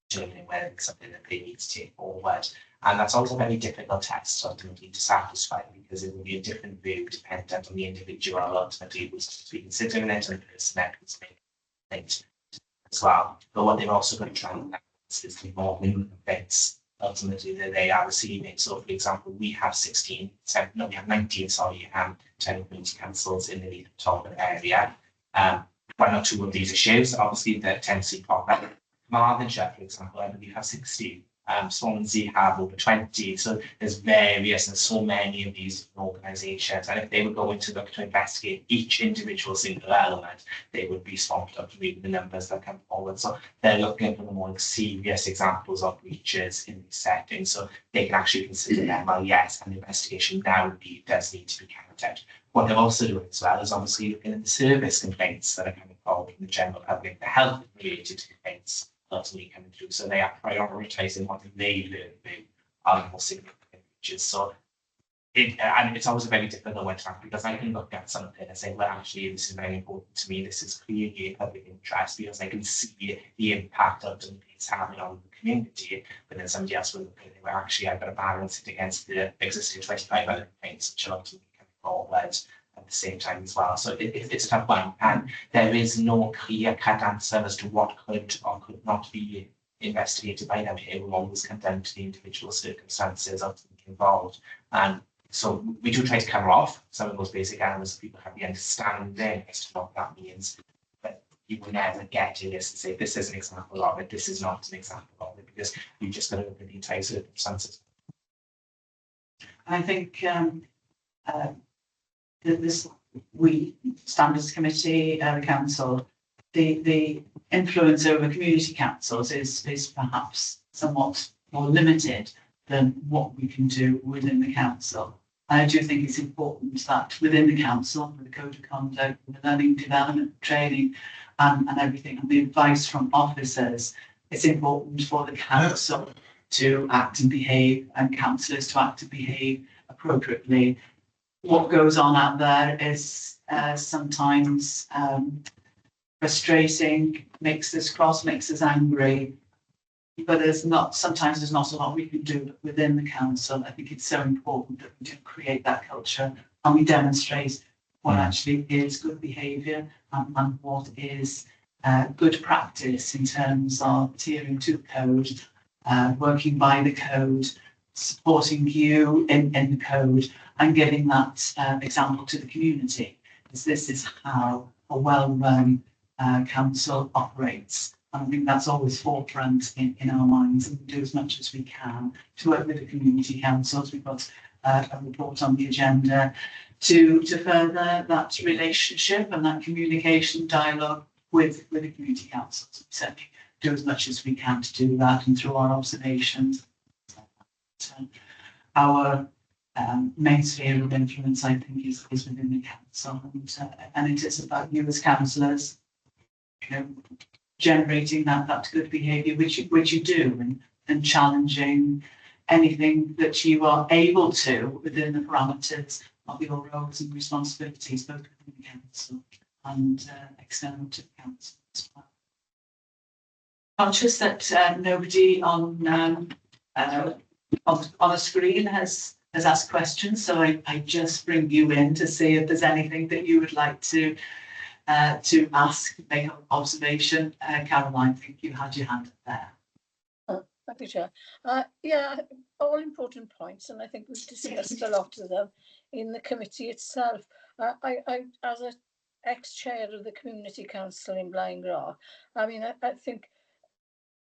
determining whether it's something that they need to take forward. And that's also a very difficult test ultimately to satisfy, because it will be a different view dependent on the individual ultimately who's to be considering it and the person that was making things as well. But what they've also got to try and balance is the involvement of events ultimately that they are receiving. So, for example, we have 19 10 community councils in the Neath and Talbot area. One or two of these issues, obviously, that tend to pop up. Marvinshire, for example, I believe have 16. Swansea have over 20. So there's various and so many of these organisations. And if they were going to look to investigate each individual single element, they would be swamped up to read the numbers that come forward. So they're looking for the more serious examples of breaches in these settings. So they can actually consider them, well, yes, an investigation now does need to be carried out. What they're also doing as well is obviously looking at the service complaints that are coming forward from the general public, the health related complaints ultimately coming through. So they are prioritising what they learn are more significant breaches. So and it's always a very difficult one to ask, because I can look at something and say, well, actually, this is very important to me. This is clearly a public interest, because I can see the impact ultimately it's having on the community. But then somebody else will look at it, well, actually, I've got to balance it against the existing 25 other complaints which are ultimately coming forward at the same time as well. So it's a tough one, and there is no clear-cut answer as to what could or could not be investigated by them. It will always come down to the individual circumstances ultimately involved. And so we do try to cover off some of those basic elements so people have the understanding as to what that means. But you will never get to this and say, this is an example of it, this is not an example of it, because you just got to look at the entire circumstances. I think this standards committee, the council, the influence over community councils is perhaps somewhat more limited than what we can do within the council. I do think it's important that within the council, with the code of conduct, the learning development, training, and everything, and the advice from officers, it's important for the council to act and behave, and councillors to act and behave appropriately. What goes on out there is sometimes frustrating, makes us cross, makes us angry. But sometimes there's not a lot we can do within the council. I think it's so important that we do create that culture and we demonstrate what actually is good behaviour and what is good practice in terms of adhering to the code, working by the code, supporting you in the code, and giving that example to the community. Because this is how a well-run council operates. I think that's always forefront in our minds, and we do as much as we can to work with the community councils. We've got a report on the agenda to further that relationship and that communication dialogue with the community councils. We certainly do as much as we can to do that, and through our observations. Our main sphere of influence, I think, is within the council, and it is about you as councillors, generating that good behaviour, which you do, and challenging anything that you are able to within the parameters of your roles and responsibilities, both within the council and external to the council as well. Conscious that nobody on a screen has asked questions, so I just bring you in to see if there's anything that you would like to ask, make an observation. Caroline, I think you had your hand up there. Thank you, Chair. Yeah, all important points, and I think we've discussed a lot of them in the committee itself. I as an ex-chair of the Community Council in Blaengraw, I mean, I think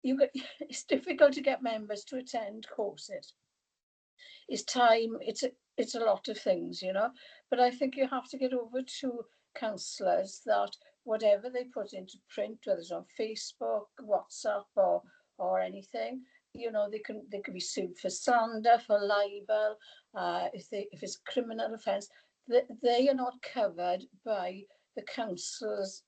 it's difficult to get members to attend courses. It's time, it's a lot of things, but I think you have to get over to councillors that whatever they put into print, whether it's on Facebook, WhatsApp, or anything, they can be sued for slander, for libel, if it's a criminal offence. They are not covered by the council's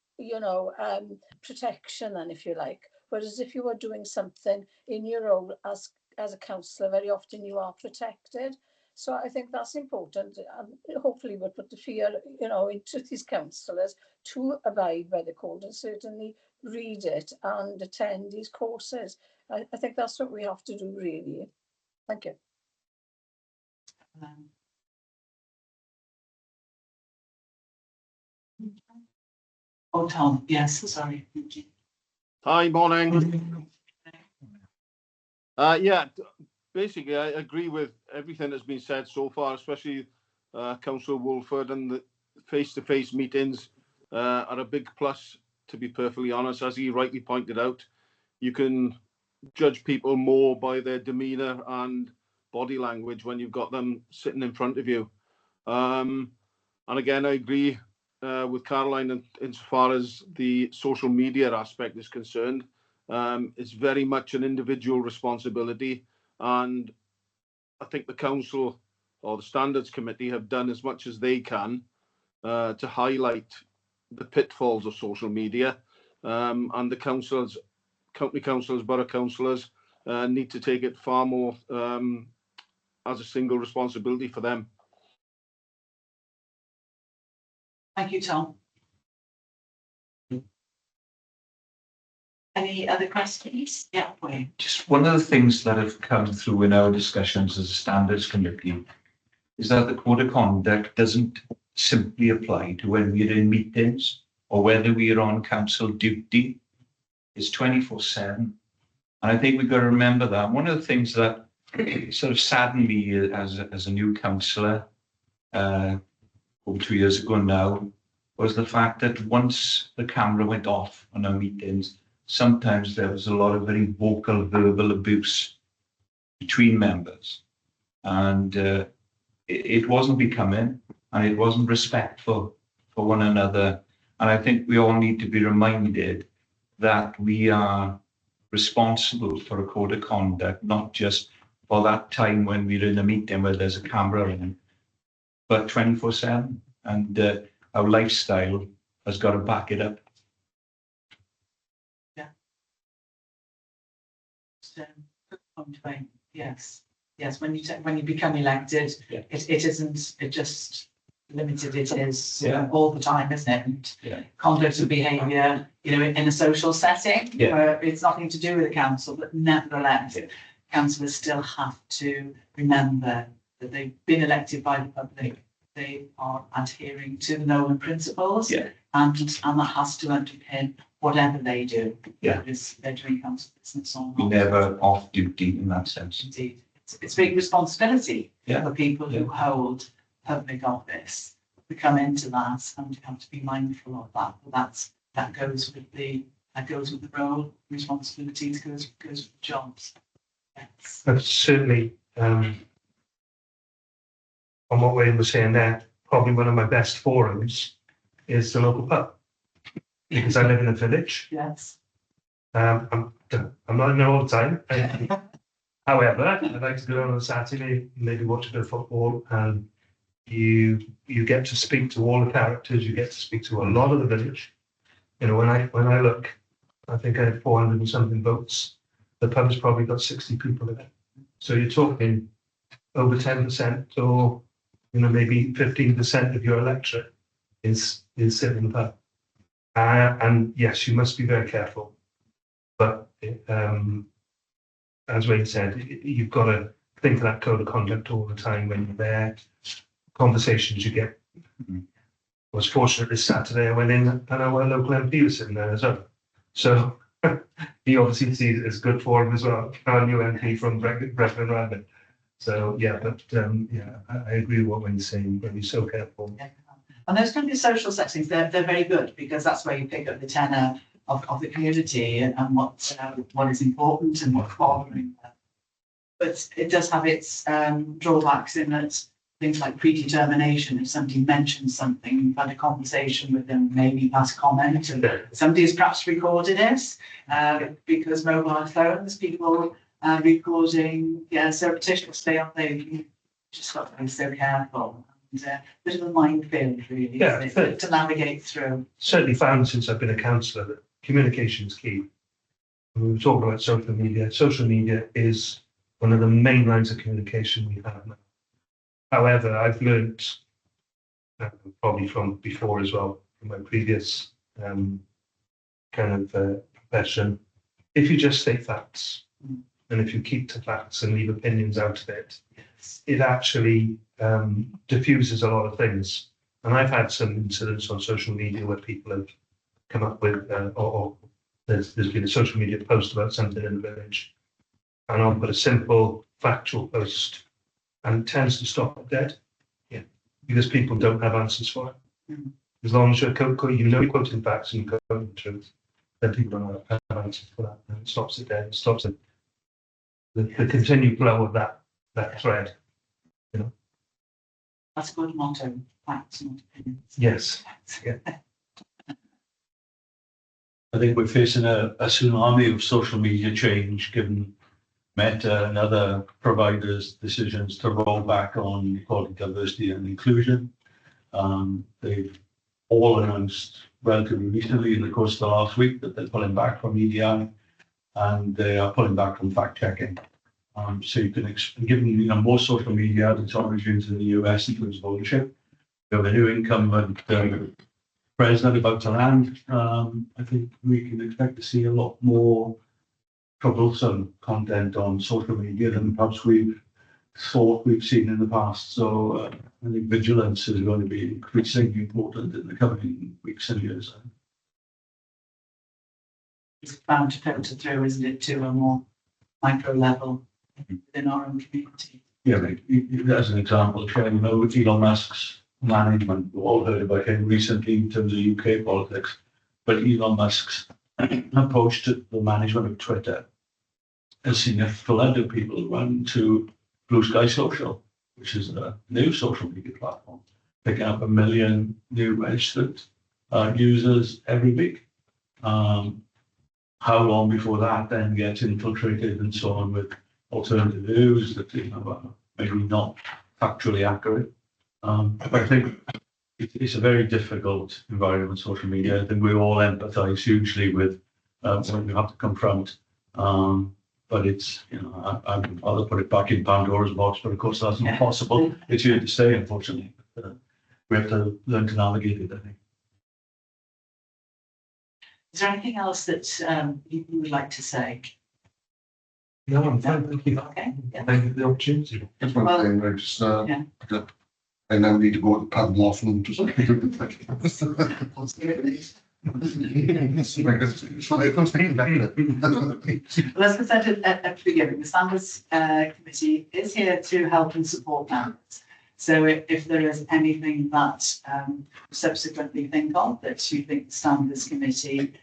protection, and if you like. Whereas if you are doing something in your role as a councillor, very often you are protected. So I think that's important, and hopefully we'll put the fear, into these councillors to abide by the code and certainly read it and attend these courses. I think that's what we have to do, really. Thank you. Oh, Tom, yes, sorry. Hi, morning. Yeah, basically, I agree with everything that's been said so far, especially Councillor Wolford, and the face-to-face meetings are a big plus, to be perfectly honest. As he rightly pointed out, you can judge people more by their demeanour and body language when you've got them sitting in front of you. And again, I agree with Caroline insofar as the social media aspect is concerned. It's very much an individual responsibility, and I think the council or the standards committee have done as much as they can to highlight the pitfalls of social media, and the councillors, county councillors, borough councillors need to take it far more as a single responsibility for them. Thank you, Tom. Any other questions? Yeah, Wayne. Just one of the things that have come through in our discussions as a standards committee is that the code of conduct doesn't simply apply to when we're in meetings or whether we are on council duty. It's 24/7. And I think we've got to remember that. One of the things that sort of saddened me as a new councillor over 2 years ago now was the fact that once the camera went off on our meetings, sometimes there was a lot of very vocal verbal abuse between members, and it wasn't becoming, and it wasn't respectful for one another. And I think we all need to be reminded that we are responsible for a code of conduct, not just for that time when we're in a meeting where there's a camera in, but 24/7, and our lifestyle has got to back it up. So, good point, Wayne. Yes, when you become elected, Yeah. it isn't just limited, it is Yeah. all the time, isn't it? And Yeah. conduct of behaviour, in a social setting, Yeah. where it's nothing to do with the council, but nevertheless, councillors still have to remember that they've been elected by the public. They are adhering to the Nolan principles. Yeah. And that has to underpin whatever they do. Yeah. Whether they're doing council business or You're not. never off duty in that sense. Indeed, it's a big responsibility Yeah. for people who Yeah. hold public office to come into that, and you have to be mindful of that. But that goes with the role, responsibilities, goes with the jobs. Yes. But certainly, on what Wayne was saying there, probably one of my best forums is the local pub. Because I live in a village. Yes. I'm not in there all the time. However, I'd like to go down on a Saturday, maybe watch a bit of football, and you get to speak to all the characters. You get to speak to a lot of the village. When I look, I think I had 400 and something votes. The pub's probably got 60 people in it. So you're talking over 10% or maybe 15% of your electorate is sitting in the pub. And yes, you must be very careful. But as Wayne said, you've got to think of that code of conduct all the time when you're there. Conversations you get. I was fortunate this Saturday, I went in and our local MP was sitting there as well. So he obviously sees it as good for him as well. Our new MP from Brecon Radman. So yeah, but I agree with what Wayne's saying, but be so careful. Yeah. And those kind of social settings, they're very good, because that's where you pick up the tenor of the community and what is important and what's bothering them. But it does have its drawbacks in that things like predetermination. If somebody mentions something, you've had a conversation with them, maybe pass comment, and somebody has perhaps recorded it, because mobile phones, people recording, surreptitious, stay on there. You just got to be so careful. And a bit of a minefield, really, isn't it, to navigate through. Certainly found since I've been a councillor that communication is key. We were talking about social media. Social media is one of the main lines of communication we have now. However, I've learned, probably from before as well, from my previous profession, if you just state facts, and if you keep to facts and leave opinions out of it, it actually diffuses a lot of things. And I've had some incidents on social media where people have come up with, or there's been a social media post about something in the village, and I'll put a simple factual post, and it tends to stop it dead. Yeah, because people don't have answers for it. As long as you're quoting facts and you're quoting the truth, then people don't have answers for that, and it stops it dead. It stops it. The continued flow of that thread. That's a good motto, facts, not opinions. Yes. Yeah. I think we're facing a tsunami of social media change, given Meta and other providers' decisions to roll back on equality, diversity and inclusion. They've all announced relatively recently in the course of the last week that they're pulling back from EDI, and they are pulling back from fact checking. So you can, given more social media at its origins in the US in terms of ownership, we have a new incumbent president about to land. I think we can expect to see a lot more troublesome content on social media than perhaps we've thought we've seen in the past. So I think vigilance is going to be increasingly important in the coming weeks and years. It's bound to filter through, isn't it, to a more micro level within our own community. Yeah, as an example, Elon Musk's management, we all heard about him recently in terms of UK politics, but Elon Musk's approach to the management of Twitter has seen a flood of people run to Blue Sky Social, which is a new social media platform, picking up 1 million new registered users every week. How long before that then gets infiltrated and so on with alternative views that are maybe not factually accurate? But I think it's a very difficult environment, social media. I think we all empathise hugely with what we have to confront. But it's, I'll put it back in Pandora's box, but of course that's not possible. It's here to stay, unfortunately. But, we have to learn to navigate it, I think. Is there anything else that you would like to say? No, I'm fine, thank you. Okay. Yeah. Thank you for the opportunity. Just one Well, thing, I just, yeah. I now need to go to the pub more often. Just Well, as I said at the beginning, the Standards Committee is here to help and support members. So if there is anything that subsequently think of that you think the Standards Committee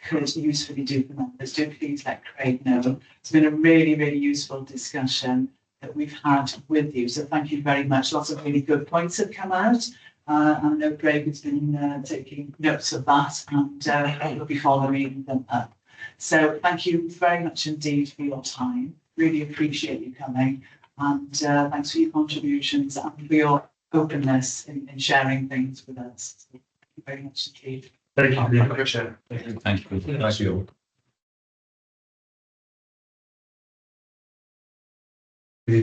could usefully do for members, do please let Craig know. It's been a really, really useful discussion that we've had with you. So thank you very much. Lots of really good points have come out. I know Craig has been taking notes of that and will be following them up. So thank you very much indeed for your time. Really appreciate you coming. And thanks for your contributions and for your openness in sharing things with us. So thank you very much indeed. Thank you very much, Chair. Thank you. Thank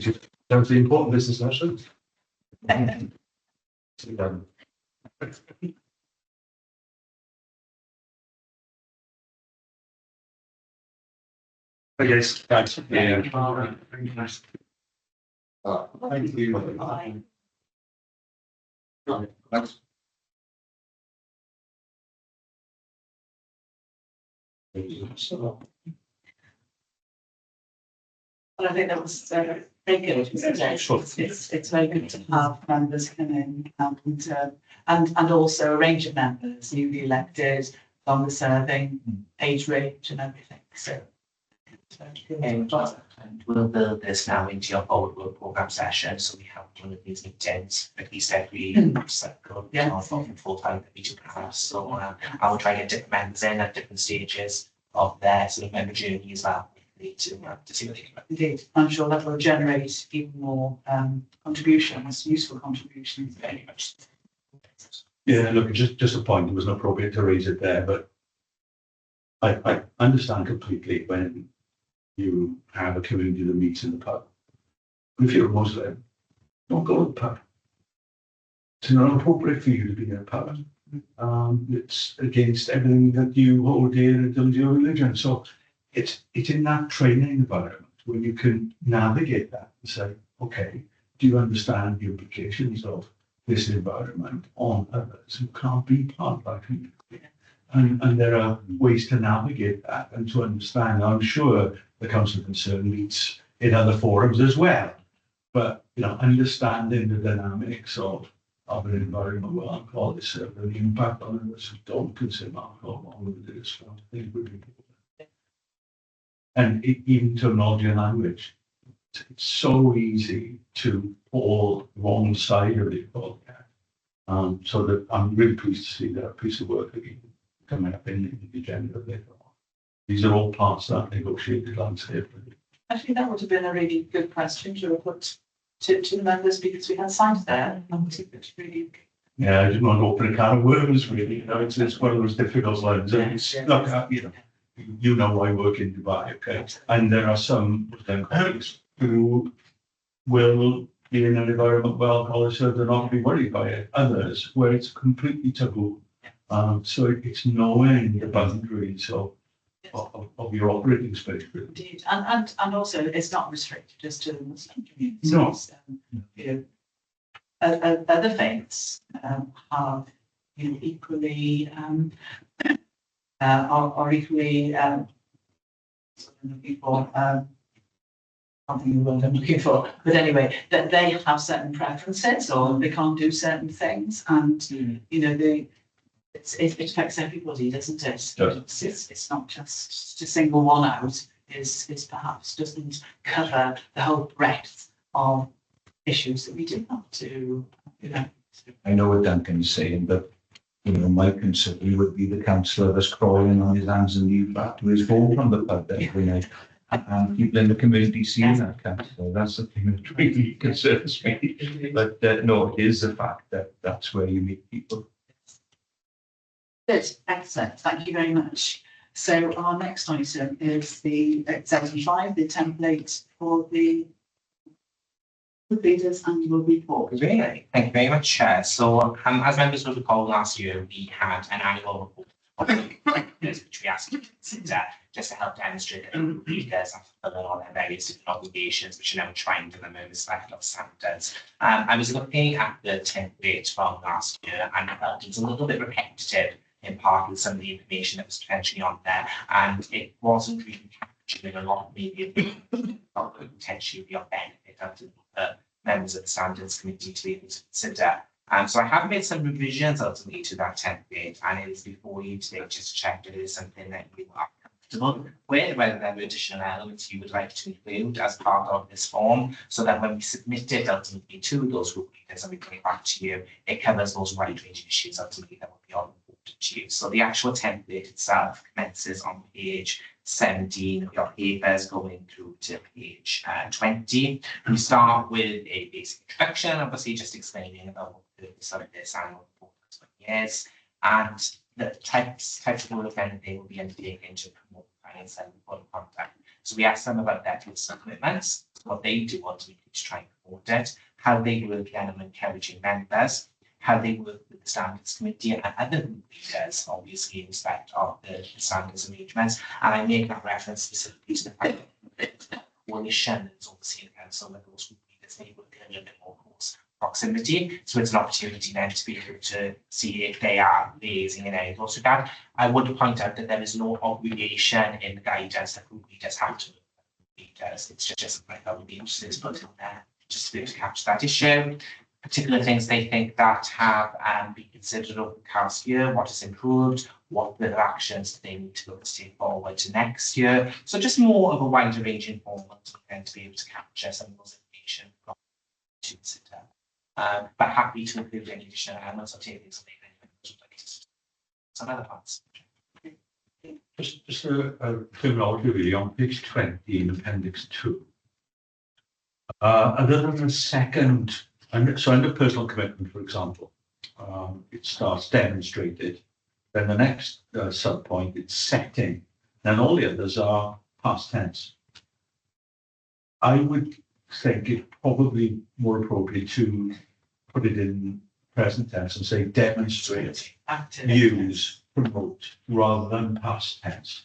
you. That was the important business lesson. Okay, guys. Thanks. Yeah. Very nice. Thank you. Bye. Thanks. Well, I think that was very good. It's very good to have members come in and also a range of members, newly elected, longer serving, age range and everything. So. And we'll build this now into your forward work program session. So we have one of these meetings at least every cycle, full time that we do perhaps. So I will try to get different members in at different stages of their sort of member journey as well. To see what they can. Indeed, I'm sure that will generate even more contributions, useful contributions. Very much. Yeah, look, just a point. It was not appropriate to raise it there, but I understand completely when you have a community that meets in the pub. If you're a Muslim, don't go to the pub. It's not appropriate for you to be in a pub. It's against everything that you hold dear in terms of your religion. So it's in that training environment where you can navigate that and say, okay, do you understand the implications of this environment on others who can't be part of that community? And there are ways to navigate that and to understand. I'm sure the Council of Concern meets in other forums as well. But understanding the dynamics of an environment where alcohol is served and the impact on others who don't consume alcohol along with this, I think would be important. And even terminology and language. It's so easy to fall wrong side of the equality act. So that I'm really pleased to see that piece of work again coming up in the agenda later on. These are all parts of that negotiated landscape. Actually, that would have been a really good question to have put to the members because we had signed there. It's really. Yeah, I didn't want to open a can of worms, really. It's one of those difficult ones. Look, I work in Dubai, okay? And there are some countries who will be in an environment where alcohol is served and not be worried by it. Others where it's completely taboo. So it's knowing the boundaries of your operating space. Really. Indeed, and also it's not restricted just to the Muslim communities. No. Other faiths have equally are equally looking for something the word I'm looking for. But anyway, that they have certain preferences or they can't do certain things, and it affects everybody, doesn't it? Yes. It's not just to single one out is perhaps doesn't cover the whole breadth of issues that we do have to, I know what Duncan's saying, but my concern would be the councillor that's crawling on his hands and knees back to his home from the pub every night. And people in the community seeing that, so that's the thing that really concerns me. But no, it is the fact that that's where you meet people. Good, excellent, thank you very much. So our next item is the 75, the template for the leaders annual report. Great, thank you very much, Chair. So, as members will recall, last year we had an annual report which we asked you to consider just to help demonstrate that the leaders are fulfilling all their various different obligations, which are now trying to them as like of standards. I was looking at the template from last year and I felt it was a little bit repetitive in part with some of the information that was potentially on there, and it wasn't really capturing a lot of maybe potentially be of benefit to members of the standards committee to be able to consider. So I have made some revisions ultimately to that template, and it is before you today just to check that it is something that you are comfortable with, whether there are additional elements you would like to include as part of this form, so that when we submit it ultimately to those group leaders and we bring it back to you, it covers those wide-ranging issues ultimately that will be all important to you. So the actual template itself commences on page 17 of your papers going through to page 20. We start with a basic introduction, obviously just explaining about what the purpose of this annual report is, and the types of work then they will be undertaken to promote finance and code of conduct. So we ask them about their personal commitments, what they do ultimately to try and promote it, how they work then on encouraging members, how they work with the standards committee and other group leaders, obviously in respect of the standards arrangements. And I make that reference specifically to the fact that coalition is obviously in the council with those group leaders, they work in a little bit more close proximity. So it's an opportunity then to be able to see if they are liaising in any close regard. I would point out that there is no obligation in the guidance that group leaders have to work with leaders. It's just like I would be interested to put in there just to be able to capture that issue. Particular things they think that have been considered over the past year, what has improved, what further actions do they need to look to take forward to next year. So just more of a wider ranging format to be able to capture some of those information from to consider. But happy to include any additional elements or take things some other parts. Just a terminology really on page 20 in appendix 2. Other than the second, so under personal commitment, for example, it starts demonstrated. Then the next sub point, it's setting. Then all the others are past tense. I would think it's probably more appropriate to put it in present tense and say demonstrate, use, promote, rather than past tense.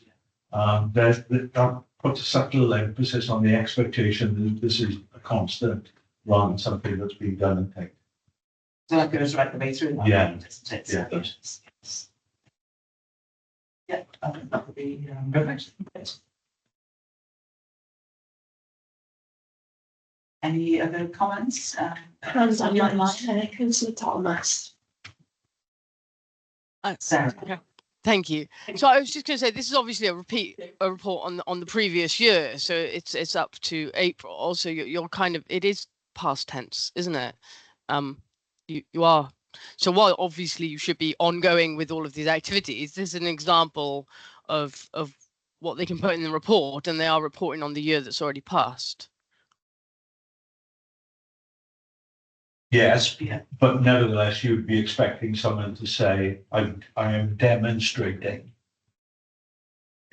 That puts a subtle emphasis on the expectation that this is a constant rather than something that's been done and taken. So that goes right the way through. Yeah. Doesn't it? Yeah. Yes. Yeah, I think that would be perfect. Any other comments? Hands on your mic, Councillor Thomas. Sarah. Okay. Thank you. So I was just going to say, this is obviously a report on the previous year, so it's up to April. So you're kind of, it is past tense, isn't it? You are. So while obviously you should be ongoing with all of these activities, this is an example of what they can put in the report, and they are reporting on the year that's already passed. Yes, but nevertheless, you'd be expecting someone to say, I am demonstrating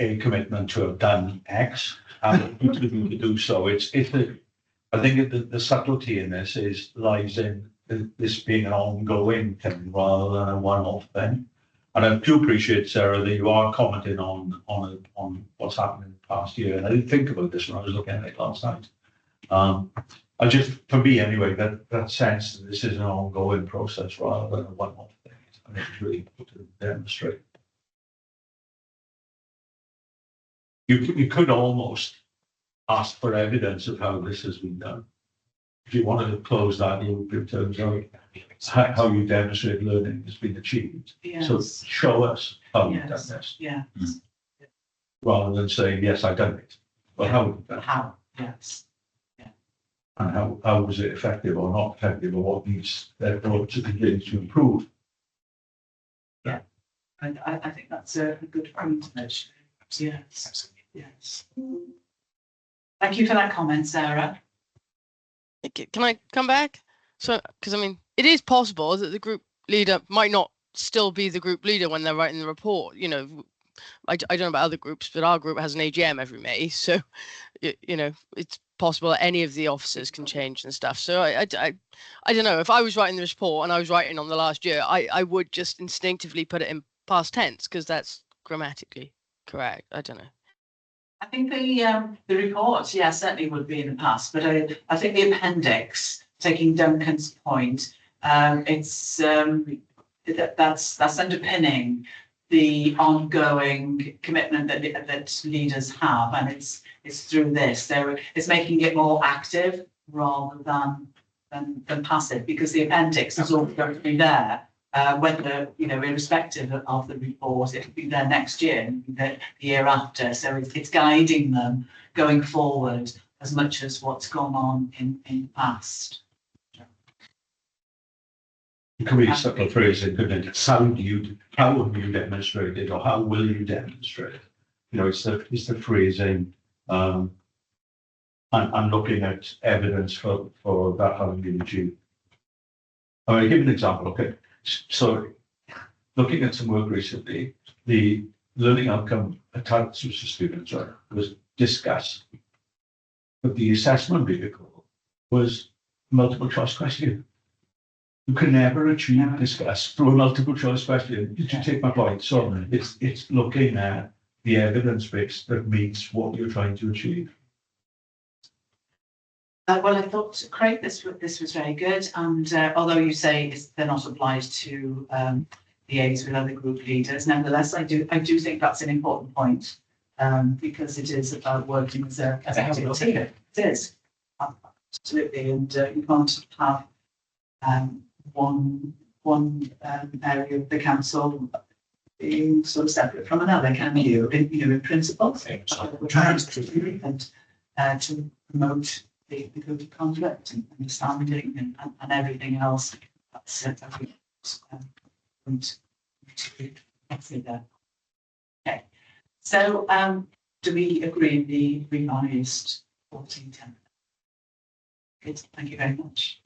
a commitment to have done X and to do so. I think the subtlety in this lies in this being an ongoing thing rather than a one-off thing. And I do appreciate, Sarah, that you are commenting on what's happened in the past year. And I didn't think about this when I was looking at it last night. For me anyway, that sense that this is an ongoing process rather than a one-off thing. I think it's really important to demonstrate. You could almost ask for evidence of how this has been done. If you wanted to close that loop in terms of how you demonstrate learning has been achieved. Yes. So show us how you've done this. Yeah. Rather than saying, yes, I've done it. But how have you done it? How? Yes. And how was it effective or not effective, or what needs therefore to begin to improve? Yeah, I think that's a good point. Yes, absolutely. Yes. Thank you for that comment, Sarah. Can I come back? So, because I mean, it is possible that the group leader might not still be the group leader when they're writing the report. You know, I don't know about other groups, but our group has an AGM every May, so you know, it's possible that any of the officers can change and stuff. So I don't know. If I was writing this report and I was writing on the last year, I would just instinctively put it in past tense because that's grammatically correct. I don't know. I think the report, yeah, certainly would be in the past, but I think the appendix, taking Duncan's point, it's that's underpinning the ongoing commitment that leaders have, and it's through this. So it's making it more active rather than passive, because the appendix is always going to be there. Whether, you know, irrespective of the report, it'll be there next year and the year after. So it's guiding them going forward as much as what's gone on in the past. It could be a subtle phrase, couldn't it? How have you demonstrated, or how will you demonstrate? You know, it's the phrasing. I'm looking at evidence for that having been achieved. I'm going to give an example, okay? So, looking at some work recently, the learning outcome attached to students was discussed, but the assessment vehicle was multiple choice question. You can never achieve discuss through a multiple choice question. Did you take my point? So it's looking at the evidence base that meets what you're trying to achieve. Well, I thought, Craig, this was very good. And although you say they're not applied to liaise with other group leaders, nevertheless, I do think that's an important point, because it is about working as a team. It is, absolutely, and you can't have one area of the council being sort of separate from another, can you? In principle, we're trying to do and to promote the code of conduct and understanding and everything else. That's okay. So do we agree the revised 1410? Good, thank you very much.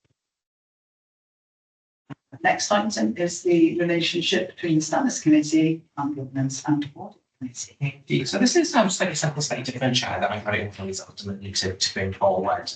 Next item is the relationship between the Standards Committee and Governance and Audit Committee. So this is slightly simple, slightly different chat that I'm very influenced ultimately to bring forward.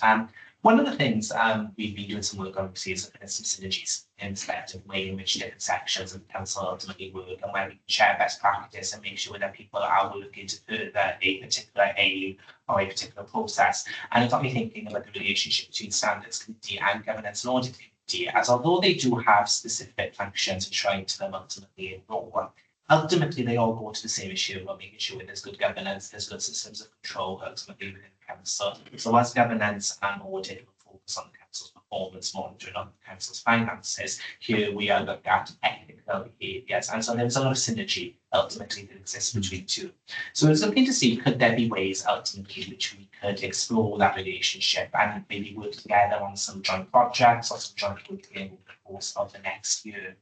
One of the things we've been doing some work on is some synergies in respect of the way in which different sections of the council ultimately work, and where we can share best practice and make sure that people are working to further a particular aim or a particular process. And it got me thinking about the relationship between Standards Committee and Governance and Audit Committee, as although they do have specific functions enshrined to them ultimately in law, ultimately they all go to the same issue of making sure there's good governance, there's good systems of control ultimately within the council. So as governance and audit will focus on the council's performance, monitoring on the council's finances, here we are looking at ethical behaviours, and so there's a lot of synergy ultimately that exists between the two. So it's looking to see, could there be ways ultimately in which we could explore that relationship and maybe work together on some joint projects or some joint work over the course of the next year.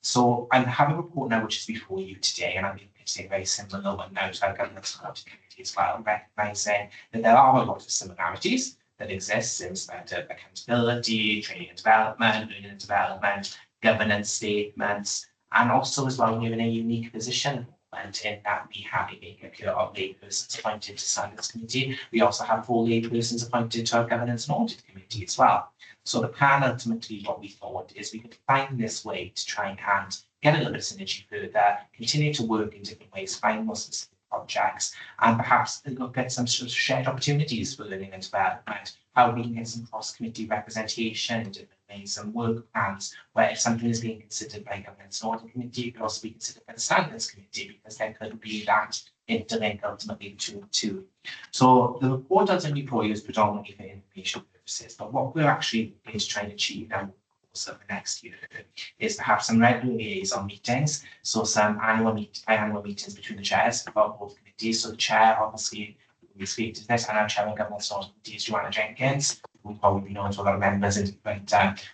So I have a report now which is before you today, and I'm going to say a very similar one now to our Governance and Audit Committee as well, recognising that there are a lot of similarities that exist in respect of accountability, training and development, learning and development, governance statements, and also as well we're in a unique position in that we have a maker of laypersons appointed to Standards Committee. We also have 4 laypersons appointed to our Governance and Audit Committee as well. So the plan ultimately, what we thought is we could find this way to try and get a little bit of synergy further, continue to work in different ways, find more specific projects, and perhaps look at some sort of shared opportunities for learning and development, how we can get some cross-committee representation in different ways, some work plans where if something is being considered by Governance and Audit Committee, it could also be considered by the Standards Committee, because there could be that interlink ultimately between the two. So the report ultimately for you is predominantly for information purposes, but what we're actually going to try and achieve now of the next year is to have some regular liaison meetings, so some annual meetings between the chairs of both committees. So the chair, obviously, we speak to this, and our chair of Governance and Audit Committee is Joanna Jenkins, who will probably be known to a lot of members in different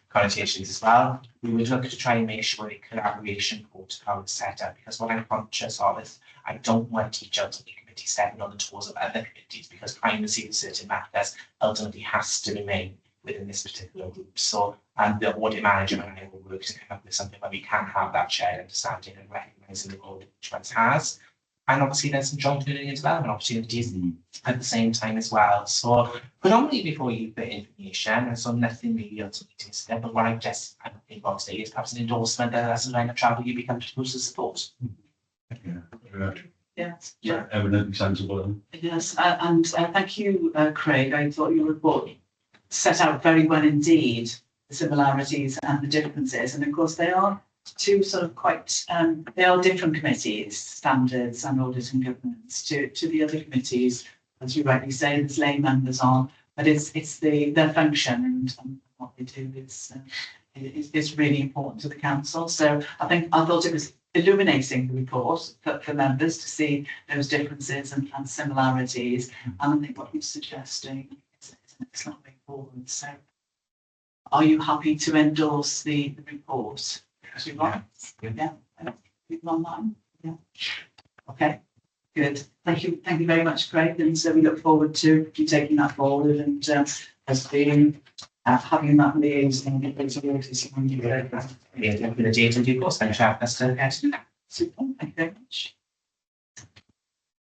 connotations as well. We would look to try and make sure a collaboration protocol is set up, because what I'm conscious of is I don't want to teach ultimately committee committee stepping on the toes of other committees, because primacy in certain matters ultimately has to remain within this particular group. So, the audit manager and I will work to come up with something where we can have that shared understanding and recognising the role that each one has. And obviously there's some joint learning and development opportunities at the same time as well. So predominantly before you put information, and so nothing really ultimately to consider, but what I think I'll say is perhaps an endorsement that that's a line of travel you become to support. Yes, Yeah, evidently sensible. yes, and thank you, Craig. I thought your report set out very well indeed the similarities and the differences, and of course they are two sort of quite they are different committees, standards and audit and governance to the other committees, as you rightly say, there's lay members on, but it's their function and what they do is really important to the council. So I thought it was illuminating, the report for members to see those differences and similarities, and I think what you're suggesting is an excellent way forward. So are you happy to endorse the report? Yeah. Online. Yeah. Okay. Good. Thank you very much, Craig. And so we look forward to you taking that forward and as being having that liaison with the authorities. Yeah, the date and due course, then that's to do that. Super. Thank you very much.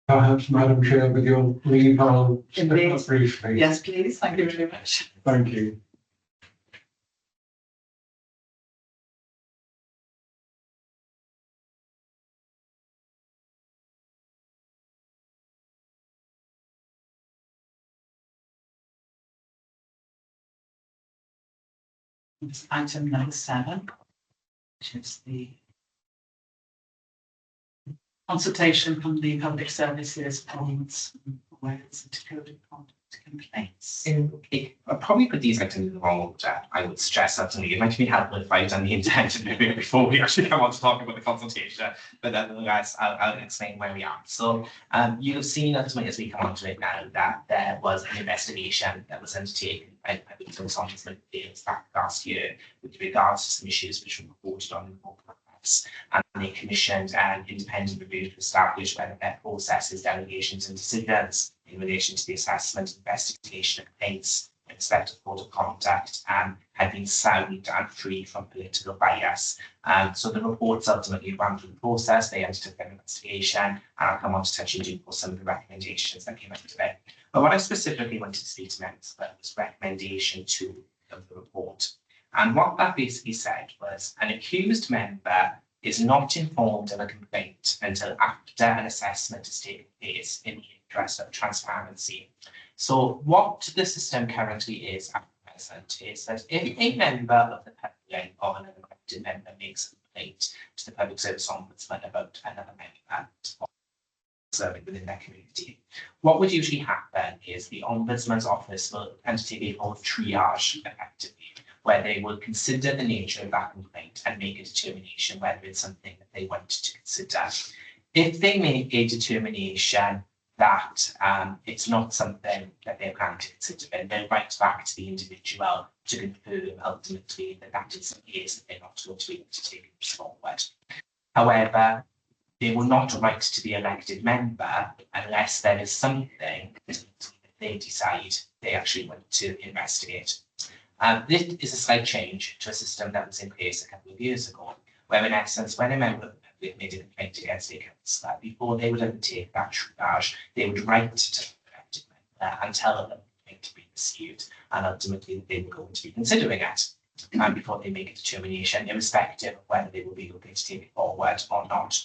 Perhaps, Madam Chair, with your leave, I'll step Indeed. up briefly. Yes, please. Thank you very much. Thank you. It's item number 7, which is the consultation from the Public Services Bonds Wales and Code of Conduct complaints. I probably put these items in the wrong order. I would suggest certainly it might be helpful if I've done the intent before we actually come on to talking about the consultation, but nonetheless, I'll explain where we are. So you'll have seen ultimately as we come on to it now that there was an investigation that was undertaken by the Public Service Ombudsman back last year with regards to some issues which were reported on in the local press, and they commissioned an independent review to establish whether their processes, delegations and decisions in relation to the assessment, investigation of complaints in respect of code of conduct had been sound and free from political bias. So the reports ultimately ran through the process, they undertook an investigation, and I'll come on to touch on some of the recommendations that came out of it. But what I specifically wanted to speak to members about was recommendation 2 of the report. And what that basically said was an accused member is not informed of a complaint until after an assessment has taken place in the interest of transparency. So what the system currently is at present is that if a member of the public or an elected member makes a complaint to the Public Service Ombudsman about another member serving within their community, what would usually happen is the Ombudsman's office will undertake a whole triage effectively, where they will consider the nature of that complaint and make a determination whether it's something that they want to consider. If they make a determination that it's not something that they're planning to consider, then they'll write back to the individual to confirm ultimately that that is the case, that they're not going to be able to take it forward. However, they will not write to the elected member unless there is something that they decide they actually want to investigate. This is a slight change to a system that was in place a couple of years ago, where in essence, when a member of the public made a complaint against a councillor, before they would undertake that triage, they would write to the elected member and tell them the complaint to be received, and ultimately they were going to be considering it before they make a determination, irrespective of whether they will be looking to take it forward or not.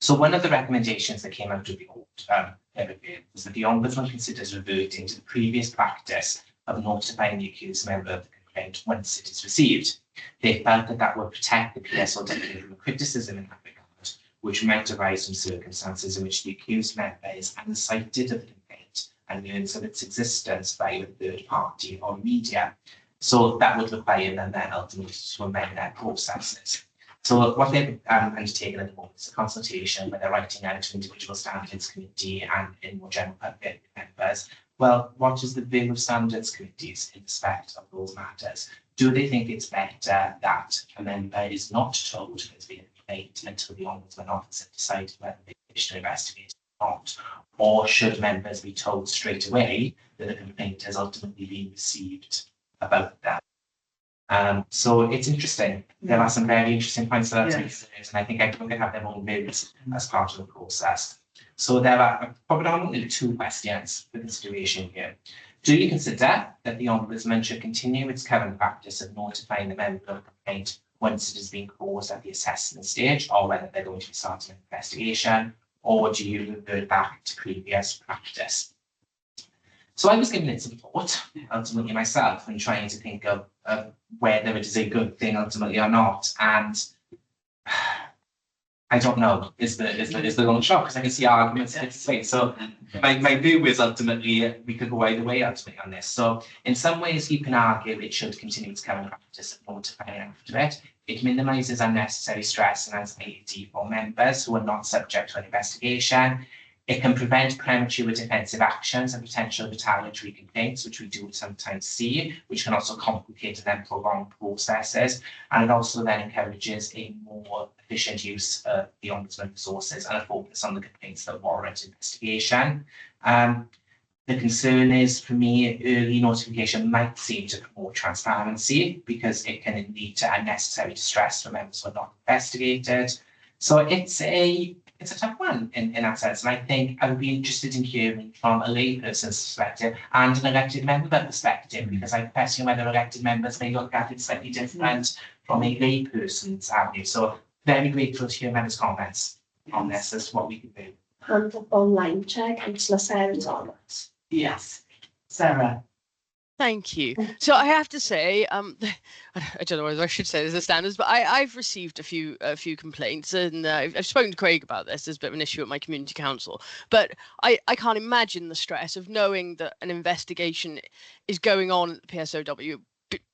So one of the recommendations that came out of the audit was that the Ombudsman considers reverting to the previous practice of notifying the accused member of the complaint once it is received. They felt that that would protect the PSOW from criticism in that regard, which might arise from circumstances in which the accused member is unsighted of the complaint and learns of its existence via a third party or media. So that would require them then ultimately to amend their processes. So what they've undertaken at the moment is a consultation where they're writing out to individual standards committee and in more general public members. Well, what is the view of standards committees in respect of those matters? Do they think it's better that a member is not told there's been a complaint until the Ombudsman office has decided whether they wish to investigate not? Or should members be told straight away that a complaint has ultimately been received about that? So it's interesting. There are some very interesting points that are to be considered, and I think everyone can have their own views as part of the process. So there are predominantly 2 questions for consideration here. Do you consider that the Ombudsman should continue its current practice of notifying the member of a complaint once it has been closed at the assessment stage, or whether they're going to be starting an investigation, or do you revert back to previous practice? So I was giving it some thought, ultimately myself, and trying to think of whether it is a good thing ultimately or not. And I don't know, is the long shot, because I can see arguments this way. So my view is ultimately we could go either way ultimately on this. So in some ways you can argue it should continue its current practice of notifying after it. It minimises unnecessary stress and anxiety for members who are not subject to an investigation. It can prevent premature defensive actions and potential retaliatory complaints, which we do sometimes see, which can also complicate and then prolong processes. And it also then encourages a more efficient use of the Ombudsman resources and a focus on the complaints that warrant investigation. The concern is, for me, early notification might seem to promote transparency because it can lead to unnecessary distress for members who are not investigated. So it's a tough one in that sense. And I think I would be interested in hearing from a layperson's perspective and an elected member perspective, because I question whether elected members may look at it slightly different from a layperson's avenue. So very grateful to hear members' comments on this as to what we can do. And online check, Councillor Sarah's on it. Yes, Sarah. Thank you. So I have to say, I don't know whether I should say this as standards, but I've received a few complaints, and I've spoken to Craig about this. There's a bit of an issue at my community council, but I can't imagine the stress of knowing that an investigation is going on at the PSOW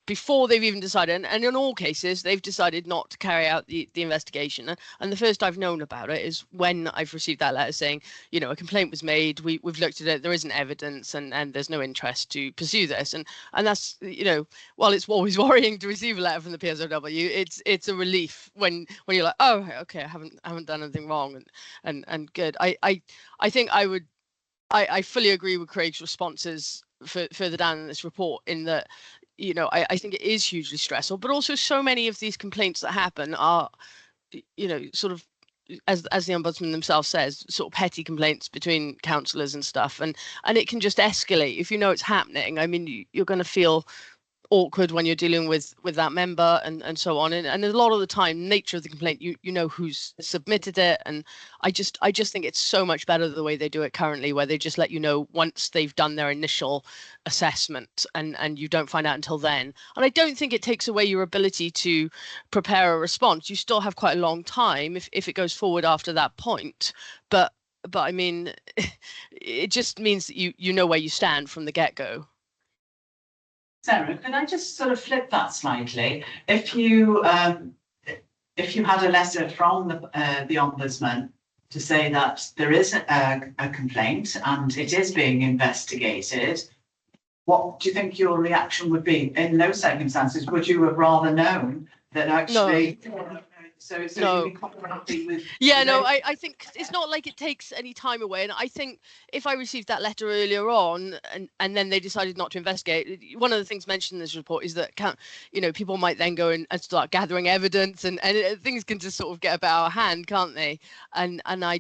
before they've even decided, and in all cases they've decided not to carry out the investigation. And the first I've known about it is when I've received that letter saying, you know, a complaint was made, we've looked at it, there isn't evidence, and there's no interest to pursue this. And that's, you know, while it's always worrying to receive a letter from the PSOW, it's a relief when you're like, oh, okay, I haven't done anything wrong, and good. I think I fully agree with Craig's responses further down in this report, in that, you know, I think it is hugely stressful, but also so many of these complaints that happen are, you know, sort of, as the Ombudsman themselves says, sort of petty complaints between councillors and stuff, and it can just escalate if you know it's happening. I mean, you're going to feel awkward when you're dealing with that member and so on, and a lot of the time, nature of the complaint, you know who's submitted it, and I just think it's so much better the way they do it currently, where they just let you know once they've done their initial assessment, and you don't find out until then. And I don't think it takes away your ability to prepare a response. You still have quite a long time if it goes forward after that point, but I mean, it just means that you know where you stand from the get-go. Sarah, could I just sort of flip that slightly? If you had a letter from the Ombudsman to say that there is a complaint and it is being investigated, what do you think your reaction would be in those circumstances? Would you have rather known that actually? No. So no. you'd be quite happy with. Yeah, no, I think it's not like it takes any time away. And I think if I received that letter earlier on and then they decided not to investigate, one of the things mentioned in this report is that, you know, people might then go and start gathering evidence, and things can just sort of get a bit out of hand, can't they? And I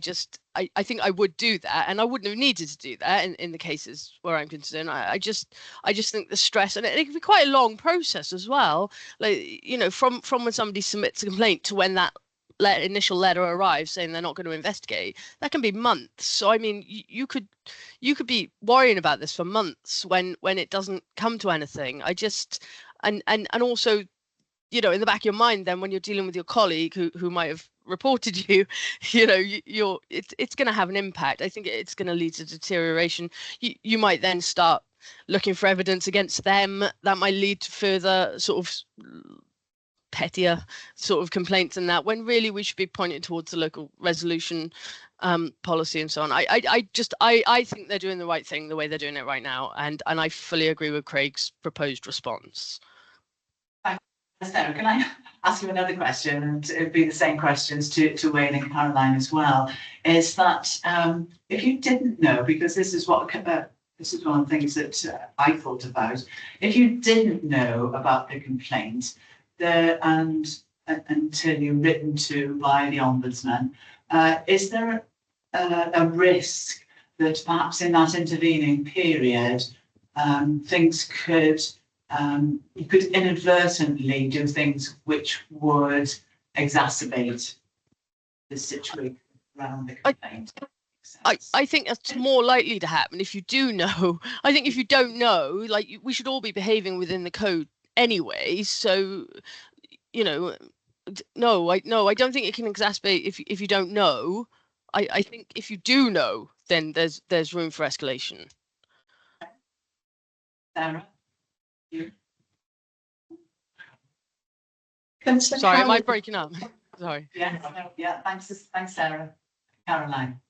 think I would do that, and I wouldn't have needed to do that in the cases where I'm concerned. I just think the stress, and it can be quite a long process as well. Like, you know, from when somebody submits a complaint to when that initial letter arrives saying they're not going to investigate, that can be months. So I mean, you could be worrying about this for months when it doesn't come to anything. And also, you know, in the back of your mind, then when you're dealing with your colleague who might have reported you, you know, it's going to have an impact. I think it's going to lead to deterioration. You might then start looking for evidence against them that might lead to further sort of pettier sort of complaints, and that, when really we should be pointing towards the local resolution policy and so on. I think they're doing the right thing the way they're doing it right now, and I fully agree with Craig's proposed response. Sarah, can I ask you another question, and it'd be the same questions to Wayne and Caroline as well, is that if you didn't know, because this is one of the things that I thought about, if you didn't know about the complaint until you're written to by the Ombudsman, is there a risk that perhaps in that intervening period things you could inadvertently do things which would exacerbate the situation around the complaint? I think that's more likely to happen if you do know. I think if you don't know, like we should all be behaving within the code anyway. So, you know, no, I don't think it can exacerbate if you don't know. I think if you do know, then there's room for escalation. Sarah, you? Sorry, am I breaking up? Sorry. Yes, no, yeah, thanks, Sarah. Caroline.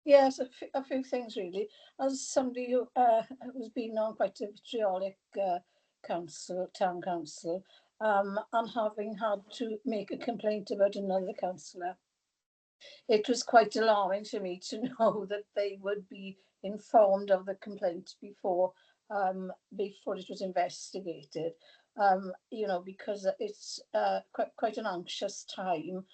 Yes, a few things really. As somebody who has been on quite a vitriolic town council, and having had to make a complaint about another councillor, it was quite alarming to me to know that they would be informed of the complaint before it was investigated. You know, because it's quite an anxious time.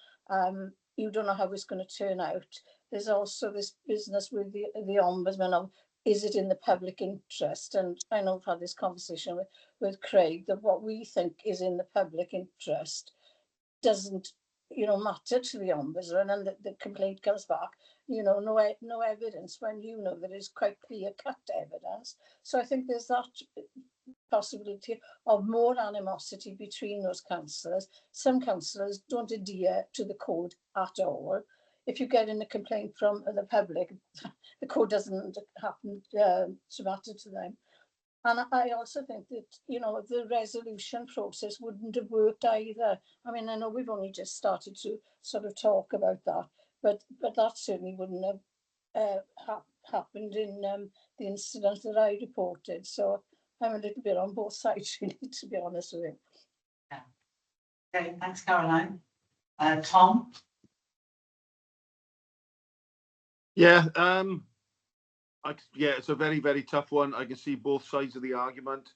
You don't know how it's going to turn out. There's also this business with the Ombudsman of, is it in the public interest? And I know I've had this conversation with Craig, that what we think is in the public interest doesn't, you know, matter to the Ombudsman, and the complaint comes back, you know, no evidence, when you know there is quite clear-cut evidence. So I think there's that possibility of more animosity between those councillors. Some councillors don't adhere to the code at all. If you get in a complaint from the public, the code doesn't happen to matter to them. And I also think that, you know, the resolution process wouldn't have worked either. I mean, I know we've only just started to sort of talk about that, but that certainly wouldn't have happened in the incident that I reported. So I'm a little bit on both sides, really, to be honest with you. Yeah. Okay, thanks, Caroline. Tom? Yeah, yeah, it's a very, very tough one. I can see both sides of the argument.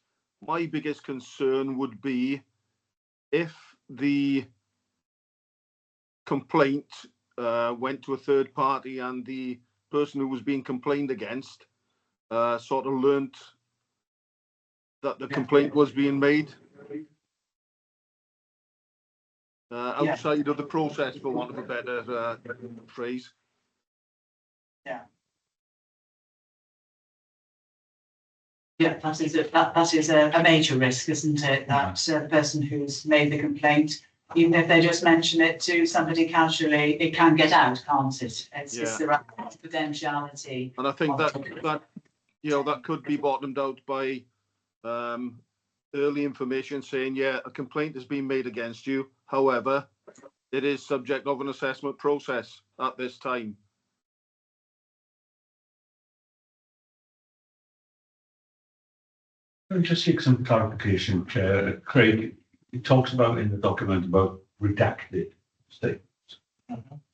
My biggest concern would be if the complaint went to a third party and the person who was being complained against sort of learnt that the complaint was being made outside of the process, for want of a better phrase. Yeah. Yeah, that is a major risk, isn't it? That the person who's made the complaint, even if they just mention it to somebody casually, it can get out, can't it? It's just the right confidentiality. And I think that you know, that could be bottomed out by early information saying, yeah, a complaint has been made against you. However, it is subject of an assessment process at this time. Let me just seek some clarification, Chair. Craig, it talks about in the document about redacted statements.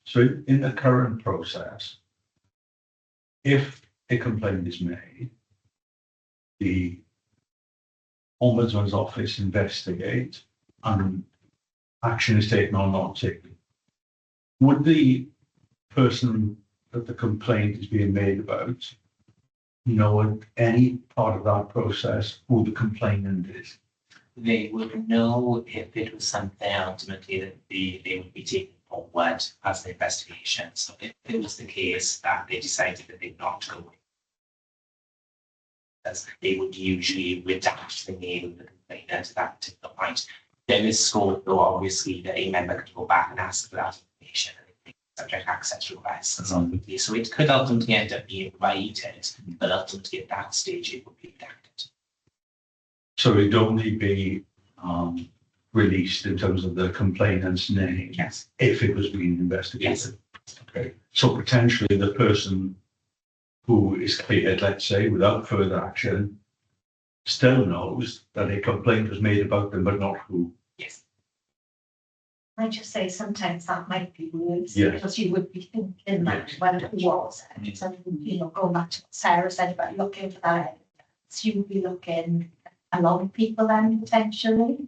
So in the current process, if a complaint is made, the Ombudsman's office investigates and action is taken or not taken. Would the person that the complaint is being made about know at any part of that process who the complainant is? They would know if it was something ultimately that they would be taking forward as an investigation. So if it was the case that they decided that they'd not go, as they would usually redact the name of the complainant at that particular point. There is scope, though, obviously, that a member could go back and ask for that information and subject access requests. So it could ultimately end up being righted, but ultimately at that stage it would be redacted. So it'd only be released in terms of the complainant's name? Yes. If it was being investigated? Yes. Okay. So potentially the person who is cleared, let's say, without further action, still knows that a complaint was made about them, but not who. Yes. I just say sometimes that might be worse Yes. because you would be thinking that Yes. when it was it. And, you know, going back to what Sarah said about looking for that, so you'd be looking at a lot of people then potentially.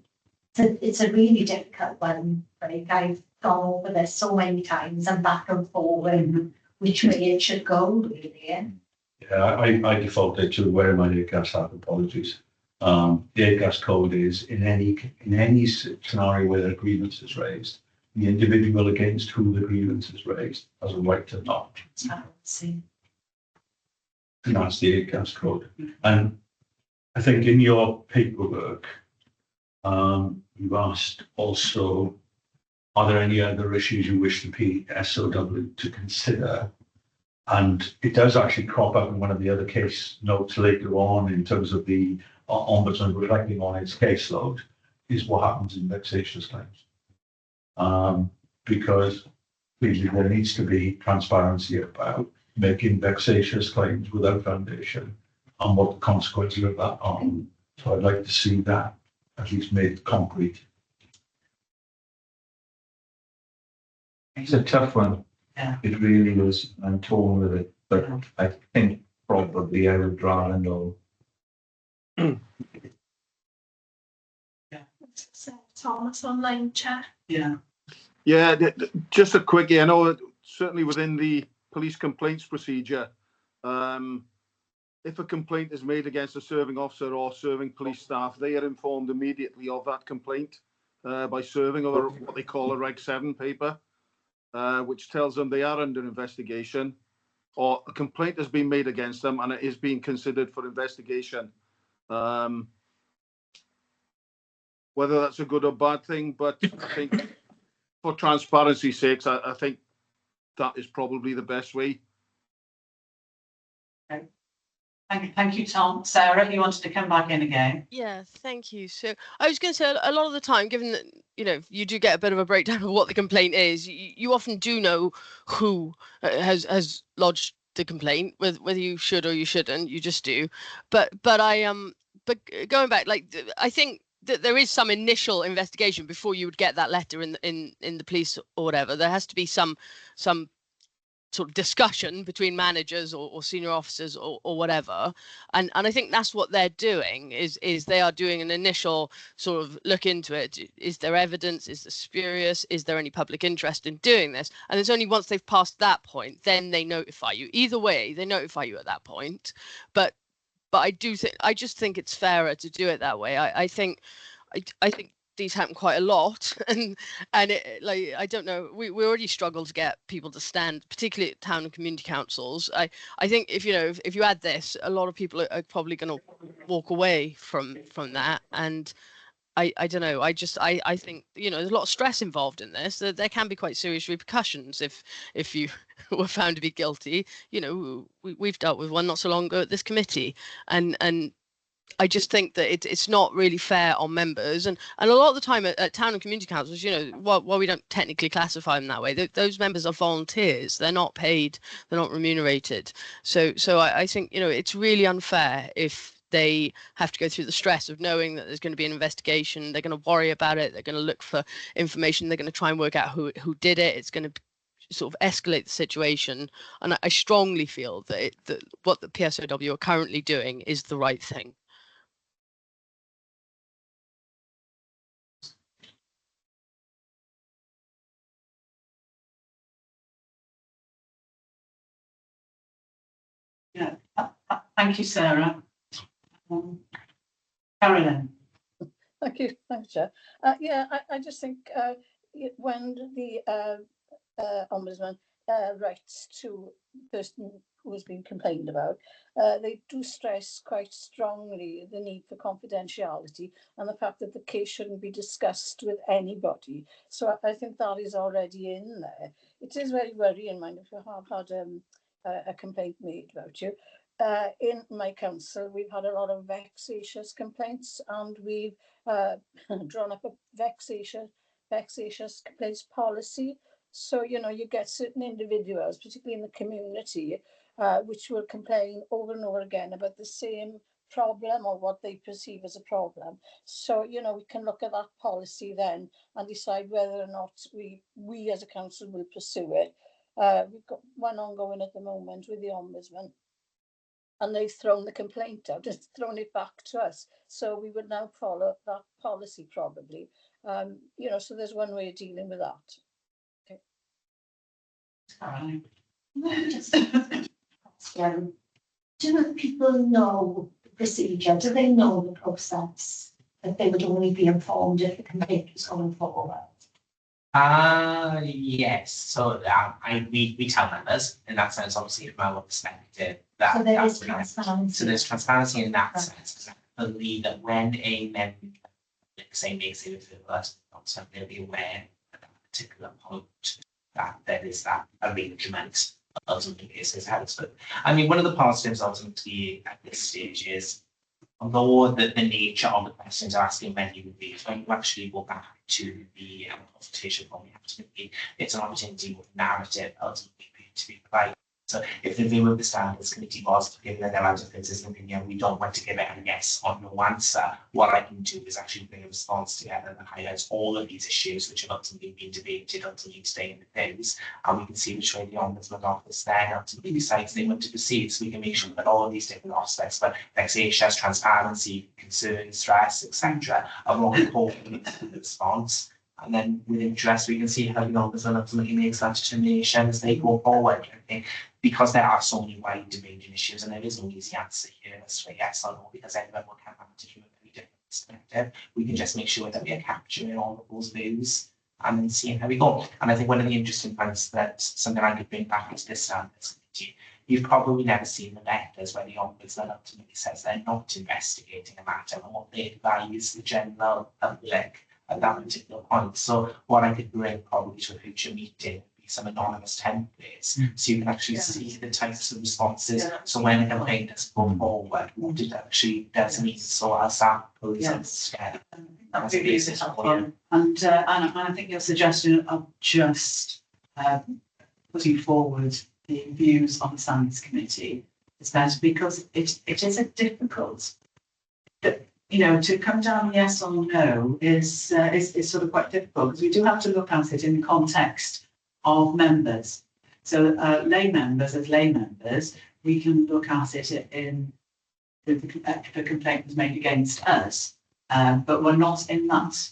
It's a really difficult one. Like I've gone over this so many times and back and forward, which way it should go, really. Yeah, I defaulted to wearing my ACAS hat. Apologies. The ACAS code is in any scenario where a grievance is raised, the individual against whom the grievance is raised has a right to not. Transparency. And that's the ACAS code. And I think in your paperwork, you've asked also, are there any other issues you wish the PSOW to consider? And it does actually crop up in one of the other case notes later on in terms of the ombudsman reflecting on its caseload, is what happens in vexatious claims. Because clearly there needs to be transparency about making vexatious claims without foundation and what the consequences of that are. So I'd like to see that at least made concrete. It's a tough one. Yeah. It really is. I'm torn with it, but I think probably I would rather know. Thomas online chat. Yeah. Yeah, just a quickie. I know certainly within the police complaints procedure, if a complaint is made against a serving officer or serving police staff, they are informed immediately of that complaint by serving or what they call a Reg 7 paper, which tells them they are under investigation or a complaint has been made against them and it is being considered for investigation. Whether that's a good or bad thing, but I think for transparency's sake, I think that is probably the best way. Okay. Thank you, Tom. Sarah, you wanted to come back in again? Yeah, thank you. So I was going to say a lot of the time, given that, you know, you do get a bit of a breakdown of what the complaint is, you often do know who has lodged the complaint, whether you should or you shouldn't, you just do. But going back, like, I think that there is some initial investigation before you would get that letter in the police or whatever. There has to be some sort of discussion between managers or senior officers or whatever, and I think that's what they're doing is they are doing an initial sort of look into it. Is there evidence? Is this spurious? Is there any public interest in doing this? And it's only once they've passed that point then they notify you. Either way, they notify you at that point. But I just think it's fairer to do it that way. I think these happen quite a lot, and it, like, I don't know, we already struggle to get people to stand, particularly at town and community councils. I think if you add this, a lot of people are probably going to walk away from that, and I don't know, I think, you know, there's a lot of stress involved in this. There can be quite serious repercussions if you were found to be guilty. You know, we've dealt with one not so long ago at this committee, and I just think that it's not really fair on members, and a lot of the time at town and community councils, you know, while we don't technically classify them that way, those members are volunteers. They're not paid, they're not remunerated. So I think, you know, it's really unfair if they have to go through the stress of knowing that there's going to be an investigation. They're going to worry about it. They're going to look for information. They're going to try and work out who did it. It's going to sort of escalate the situation. And I strongly feel that what the PSOW are currently doing is the right thing. Yeah. Thank you, Sarah. Carolyn. Thank you, Chair. Yeah, I just think when the Ombudsman writes to the person who has been complained about, they do stress quite strongly the need for confidentiality and the fact that the case shouldn't be discussed with anybody. So I think that is already in there. It is very worrying, mind, if you have had a complaint made about you. In my council, we've had a lot of vexatious complaints, and we've drawn up a vexatious complaints policy. So, you know, you get certain individuals, particularly in the community, which will complain over and over again about the same problem or what they perceive as a problem. So, you know, we can look at that policy then and decide whether or not we as a council will pursue it. We've got one ongoing at the moment with the Ombudsman, and they've thrown the complaint out, just thrown it back to us. So we would now follow that policy probably. You know, so there's one way of dealing with that. Okay. Do people know the procedure? Do they know the process? That they would only be informed if the complaint was going forward? Yes. So we tell members in that sense, obviously from our perspective, that So there is that's right. transparency. So there's transparency in that Right. sense, because I believe that when a member, say, makes a referral, they'll be aware at that particular point that there is that arrangement ultimately cases house. But I mean, one of the positives ultimately at this stage is, although the nature of the questions are asking when you would be, when you actually go back to the consultation form, ultimately it's an opportunity with narrative ultimately to be provided. So if the view of the standards committee was to give their out of an opinion, we don't want to give it a yes or no answer. What I can do is actually bring a response together that highlights all of these issues which have ultimately been debated ultimately today in the news, and we can see which way the Ombudsman Office then ultimately decides they want to proceed, so we can make sure that all of these different aspects, but vexatious, transparency, concern, stress, etc., are all important in the response. And then with interest, we can see how the Ombudsman ultimately makes that determination as they go forward. I think because there are so many wide ranging issues, and there is no easy answer here as to yes or no, because everyone will come at it from a very different perspective. We can just make sure that we are capturing all of those views and then seeing how we go. And I think one of the interesting points that something I could bring back into this standards committee, you've probably never seen the letters where the Ombudsman ultimately says they're not investigating a matter and what they advise the general public at that particular point. So what I could bring probably to a future meeting would be some anonymous templates, so you can actually see the types of responses. So when a complaint has gone forward, what it actually does mean. So I'll start pulling some together. That's really helpful. And I think your suggestion of just putting forward the views on the standards committee is better, because it is a difficult. You know, to come down yes or no is sort of quite difficult, because we do have to look at it in the context of members. So lay members, as lay members, we can look at it in if a complaint was made against us, but we're not in that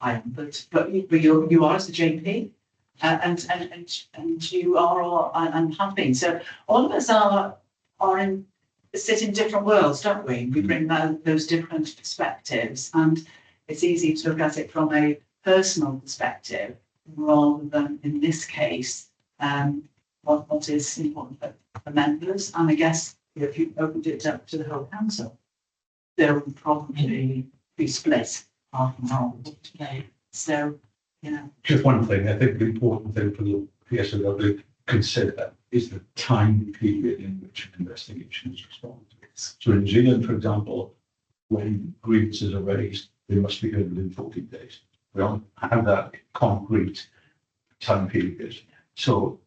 item. But you are as the JP, and you are all and have been. So all of us are in. Sit in different worlds, don't we? We bring those different perspectives, and it's easy to look at it from a personal perspective rather than, in this case, what is important for members. And I guess if you opened it up to the whole council, there would probably be split half and half today. So, you know. Just one thing, I think the important thing for the PSOW to consider is the time period in which an investigation is responded to. So in New Zealand, for example, when grievances are raised, they must be heard within 14 days. We don't have that concrete time period. So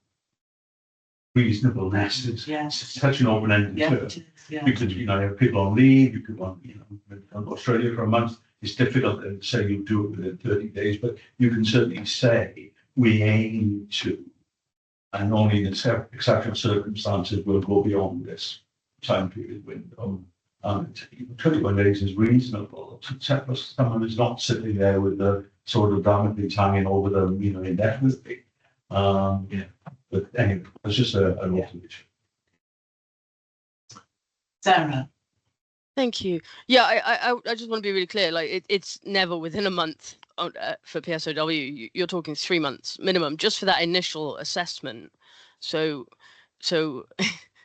reasonableness is such an open-ended term. Because, you know, if people on leave, you could want, you know, go to Australia for a month. It's difficult to say you'll do it within 30 days, but you can certainly say we aim to, and only in exceptional circumstances will go beyond this time period window. 21 days is reasonable. Someone is not sitting there with the sort of Damocles hanging over them, you know, indefinitely. But anyway, it's just an observation. Sarah. Thank you. Yeah, I just want to be really clear. Like it's never within a month for PSOW. You're talking 3 months minimum just for that initial assessment. So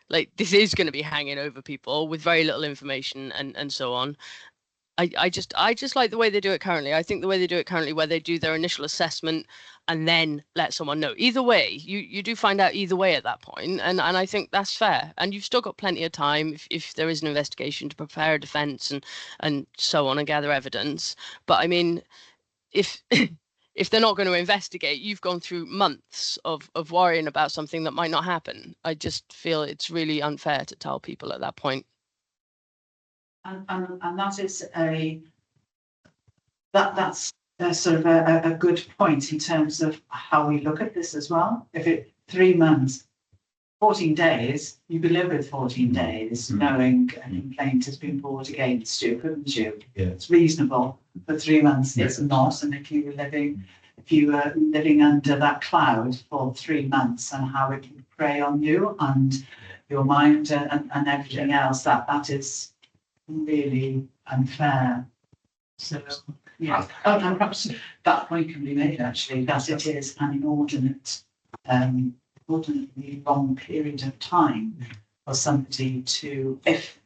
like this is going to be hanging over people with very little information and so on. I just like the way they do it currently. I think the way they do it currently, where they do their initial assessment and then let someone know. Either way, you do find out either way at that point, and I think that's fair. And you've still got plenty of time if there is an investigation to prepare a defence and so on and gather evidence. But I mean, if if they're not going to investigate, you've gone through months of worrying about something that might not happen. I just feel it's really unfair to tell people at that point. And that is that's a sort of a good point in terms of how we look at this as well. If it 3 months, 14 days, you could live with 14 days, knowing a complaint has been brought against you, couldn't you? Yeah. It's reasonable, but 3 months is not. And if you were living under that cloud for 3 months and how it would prey on you and your mind and everything else, that is really unfair. So, yeah, and perhaps that point can be made actually, that it is an inordinately long period of time for somebody to, if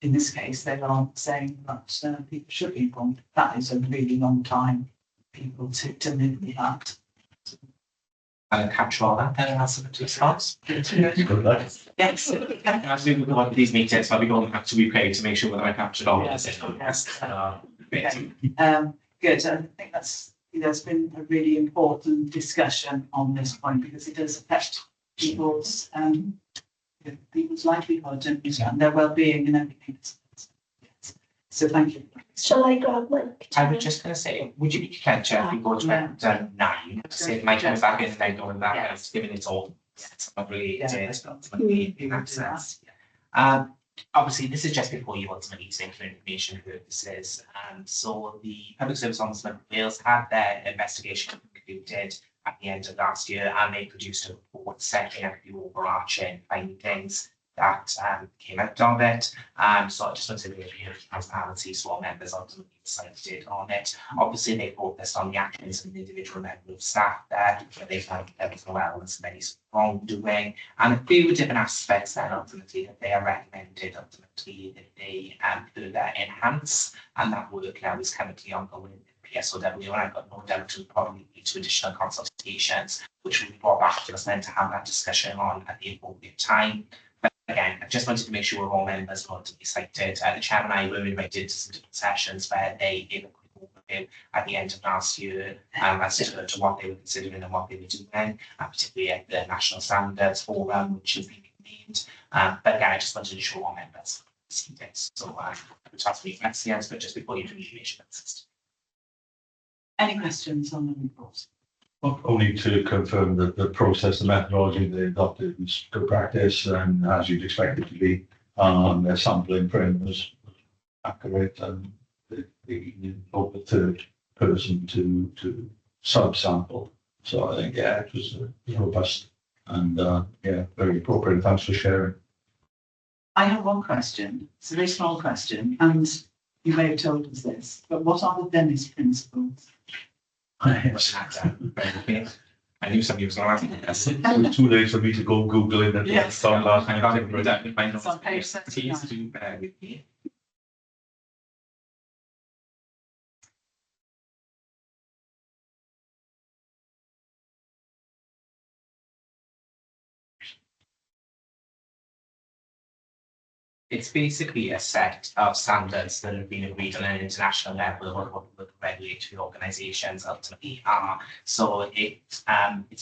in this case they are saying that people should be informed, that is a really long time for people to live with that. And capture all that then and answer to response. Good luck. Yes. As we go on to these meetings, I'll be going back to repay to make sure that I captured all of Yes. this. Okay. Good. I think there's been a really important discussion on this point because it does affect people's livelihood and their well-being and everything. Yes. So thank you. Shall I grab Mike? I was just going to say, would you be content, Chair, if we go to 9? Say Mike comes back in and then going back and it's giving it all. It's not really ultimately in that sense. Obviously, this is just before you ultimately take for information purposes. So the Public Service Ombudsman of Wales had their investigation concluded at the end of last year, and they produced a report setting out the overarching findings that came out of it. So I just wanted to give you transparency so all members ultimately decided on it. Obviously, they focused on the actions of the individual member of staff there, where they found everything well and many wrongdoing, and a few different aspects then ultimately that they are recommended ultimately that they further enhance, and that work now is currently ongoing. PSOW, and I've got no doubt it'll probably lead to additional consultations, which will be brought back to us then to have that discussion on at the appropriate time. But again, I just wanted to make sure all members want to be cited. The chairman and I were invited to some different sessions where they gave a quick overview at the end of last year as to what they were considering and what they were doing, particularly at the National Standards Forum, which has been named. But again, I just wanted to show all members see this. So it's asked me questions, but just before you do the information system. Any questions on the report? Only to confirm that the process, the methodology they adopted was good practice and as you'd expect it to be. Their sampling frame was accurate and they over third person to sub-sample. So I think, yeah, it was robust and yeah, very appropriate. Thanks for sharing. I have one question. It's a very small question, and you may have told us this, but what are the Venice principles? Yes. I knew somebody was going to ask me. It was too late for me to go Google it. Yes. Last I night. got it written down in my It's on notes. page 79. Please do bear with me. It's basically a set of standards that have been agreed on an international level what regulatory organisations ultimately are. So it's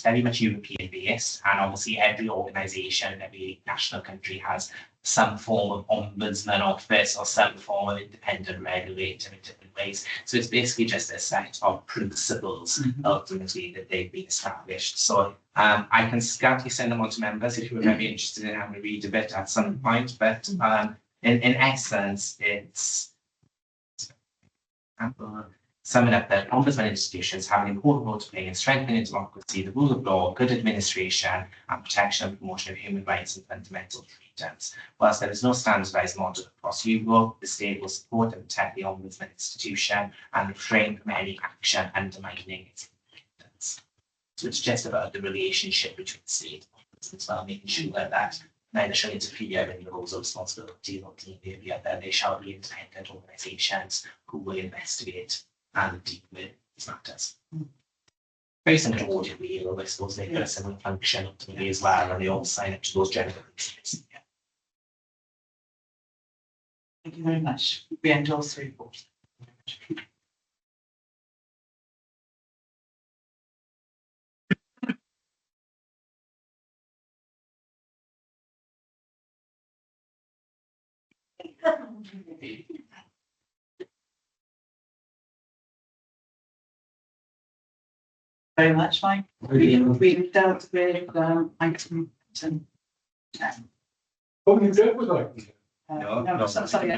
very much European based, and obviously every organisation, every national country has some form of ombudsman office or some form of independent regulator in different ways. So it's basically just a set of principles ultimately that they've been established. So I can scarcely send them on to members if you were very interested in having a read of it at some point, but in essence, it's summing up that ombudsman institutions have an important role to play in strengthening democracy, the rule of law, good administration, and protection and promotion of human rights and fundamental freedoms. Whilst there is no standardised model across Europe, the state will support and protect the ombudsman institution and refrain from any action undermining its independence. So it's just about the relationship between the state and as well, making sure that neither shall interfere in the roles of responsibility or the other. They shall be independent organisations who will investigate and deal with these matters. Very similar to audit wheel, I suppose they've got a similar function ultimately as well, and they all sign up to those general principles. Yeah. Thank you very much. We endorse the report. Very much, Mike. We've dealt with item 10. Oh, you dealt with like. No, sorry, I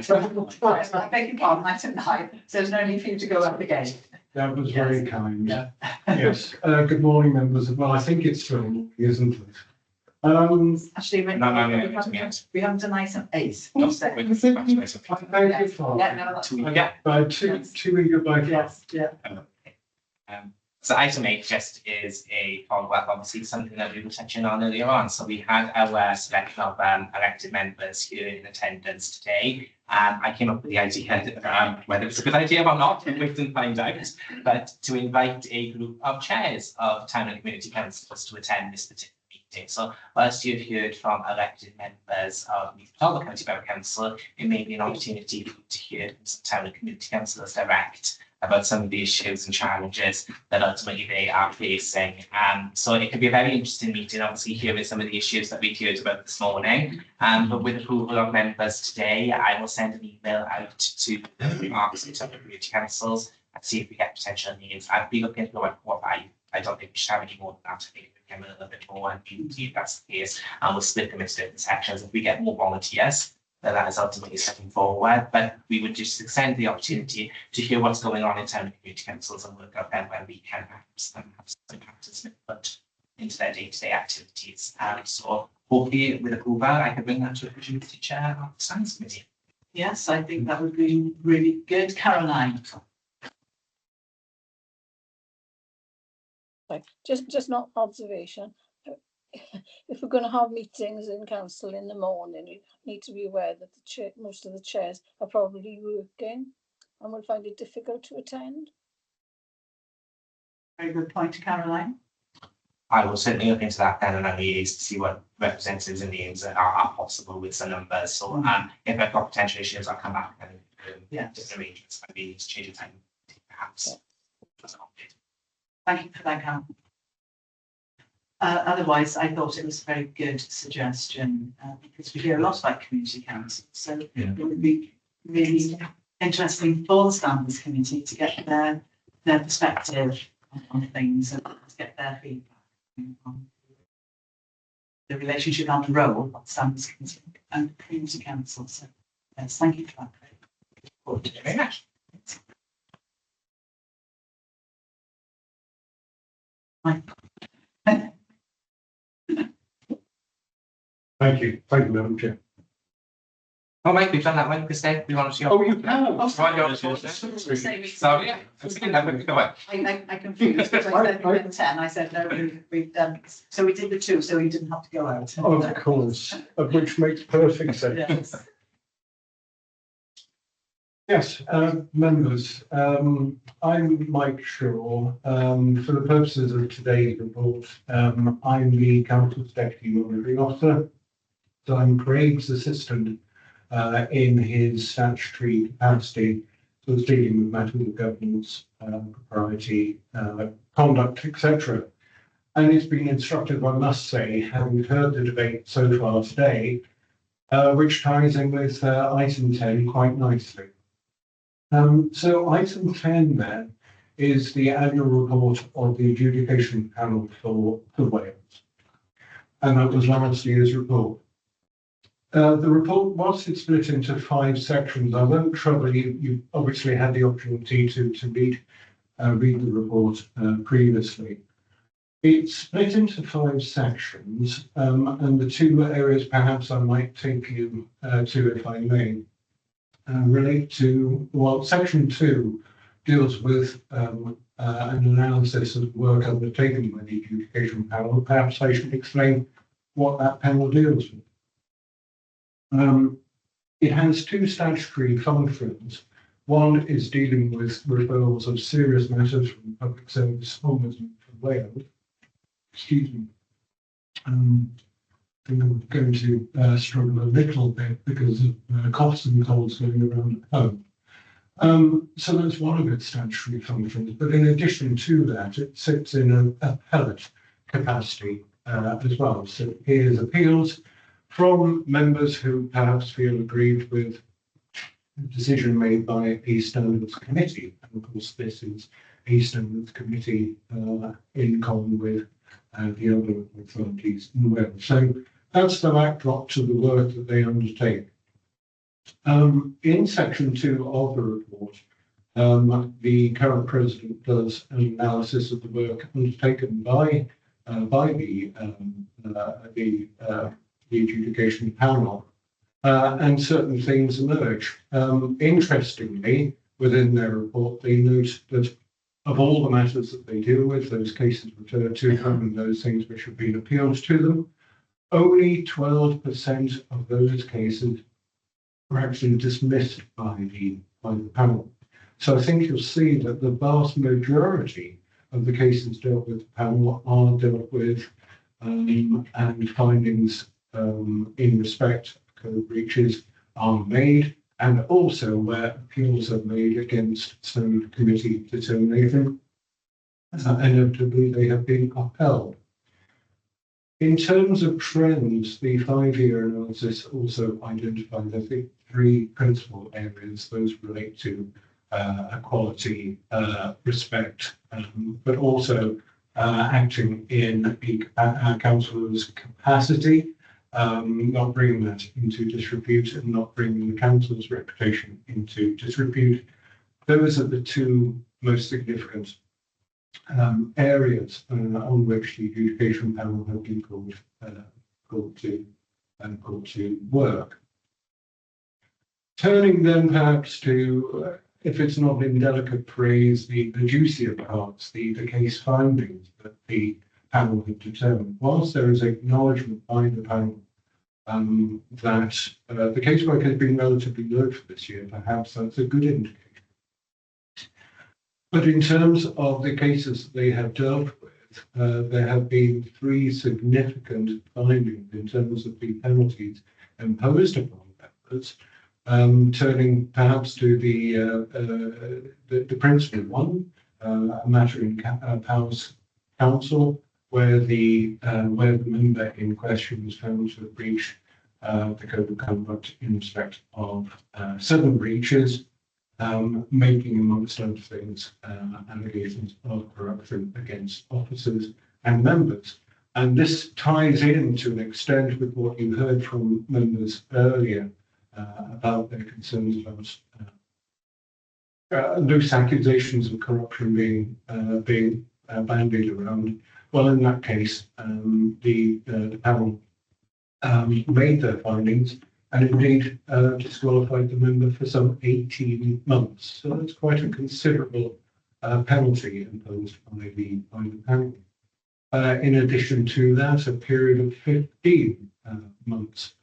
beg your pardon, item 9. So there's no need for you to go up again. That was very kind. Yeah. Yes, good morning, members. Well, I think it's still, isn't it? Actually, we haven't done item 8. I beg your pardon. By two eager by. Yes, yeah. So item 8 just is a follow-up, obviously something that we were touching on earlier on. So we had our selection of elected members here in attendance today. I came up with the idea, whether it's a good idea or not, we didn't find out, but to invite a group of chairs of town and community councils to attend this particular meeting. So whilst you've heard from elected members of Neath Talbot County Borough Council, it may be an opportunity for you to hear from some town and community councillors direct about some of the issues and challenges that ultimately they are facing. So it could be a very interesting meeting, obviously hearing some of the issues that we heard about this morning. But with approval of members today, I will send an email out to the remarks of the community councils and see if we get potential names. I'd be looking for like what I don't think we should have any more than that. I think we can a little bit more, and if that's the case, and we'll split them into different sections. If we get more volunteers, that is ultimately stepping forward, but we would just extend the opportunity to hear what's going on in town and community councils and work out then when we can have some input into their day-to-day activities. So hopefully with approval, I can bring that to a community chair of the science committee. Yes, I think that would be really good. Caroline. Right, just not observation. If we're going to have meetings in council in the morning, you need to be aware that most of the chairs are probably working and will find it difficult to attend. Very good point, Caroline. I will certainly look into that then and liaise to see what representatives and names are possible with some numbers. So if I've got potential issues, I'll come back and different arrangements. Maybe to change the time, perhaps. Thank you for that, Caroline. Otherwise, I thought it was a very good suggestion because we hear a lot about community councils. So it would be really interesting for the Standards Committee to get their perspective on things and to get their feedback on the relationship and the role of the Standards Committee and community council. So yes, thank you for that. Thank you very much. Thank you, Madam Chair. Oh, Mike, we've done that one because we want to see. Oh, you have. Oh, sorry, sorry, yeah. I confused because I said we had 10. I said no, we've done. So we did the 2, so we didn't have to go out. Of course, which makes perfect sense. Yes, members, I'm Mike Shaw. For the purposes of today's report, I'm the Council's Deputy Monitoring Officer. So I'm Craig's assistant in his statutory capacity, so it's dealing with matters of governance, propriety, conduct, etc. And it's been instructive, I must say, having heard the debate so far today, which ties in with item 10 quite nicely. So item 10 then is the annual report of the adjudication panel for Wales. And that was last year's report. The report was split into 5 sections. I won't trouble you. You obviously had the opportunity to read the report previously. It's split into 5 sections, and the 2 areas perhaps I might take you to, if I may, relate to, well, section 2 deals with an analysis of work undertaken by the adjudication panel. Perhaps I should explain what that panel deals with. It has 2 statutory functions. One is dealing with referrals of serious matters from the Public Service Ombudsman for Wales. Excuse me. I think I'm going to struggle a little bit because of coughs and colds going around at home. So that's one of its statutory functions. But in addition to that, it sits in an appellate capacity as well. So it hears appeals from members who perhaps feel aggrieved with decision made by a standards committee. And of course, this is a standards committee in common with the other authorities in Wales. So that's the backdrop to the work that they undertake. In section 2 of the report, the current president does an analysis of the work undertaken by the adjudication panel, and certain things emerge. Interestingly, within their report, they note that of all the matters that they deal with, those cases referred to them and those things which have been appealed to them, only 12% of those cases were actually dismissed by the panel. So I think you'll see that the vast majority of the cases dealt with the panel are dealt with and findings in respect of code breaches are made, and also where appeals are made against some committee determination, inevitably they have been upheld. In terms of trends, the 5-year analysis also identifies, I think, 3 principal areas. Those relate to equality, respect, but also acting in a councillor's capacity, not bringing that into disrepute and not bringing the council's reputation into disrepute. Those are the 2 most significant areas on which the adjudication panel have been called to work. Turning then perhaps to, if it's not indelicate praise, the juicier parts, the case findings that the panel have determined. Whilst there is acknowledgement by the panel that the casework has been relatively low for this year, perhaps that's a good indication. But in terms of the cases they have dealt with, there have been 3 significant findings in terms of the penalties imposed upon members, turning perhaps to the principal one, a matter in Powers Council, where the member in question was found to have breached the code of conduct in respect of 7 breaches, making, amongst other things, allegations of corruption against officers and members. And this ties in to an extent with what you heard from members earlier about their concerns about loose accusations of corruption being bandied around. Well, in that case, the panel made their findings and indeed disqualified the member for some 18 months. So that's quite a considerable penalty imposed by the panel. In addition to that, a period of 15 months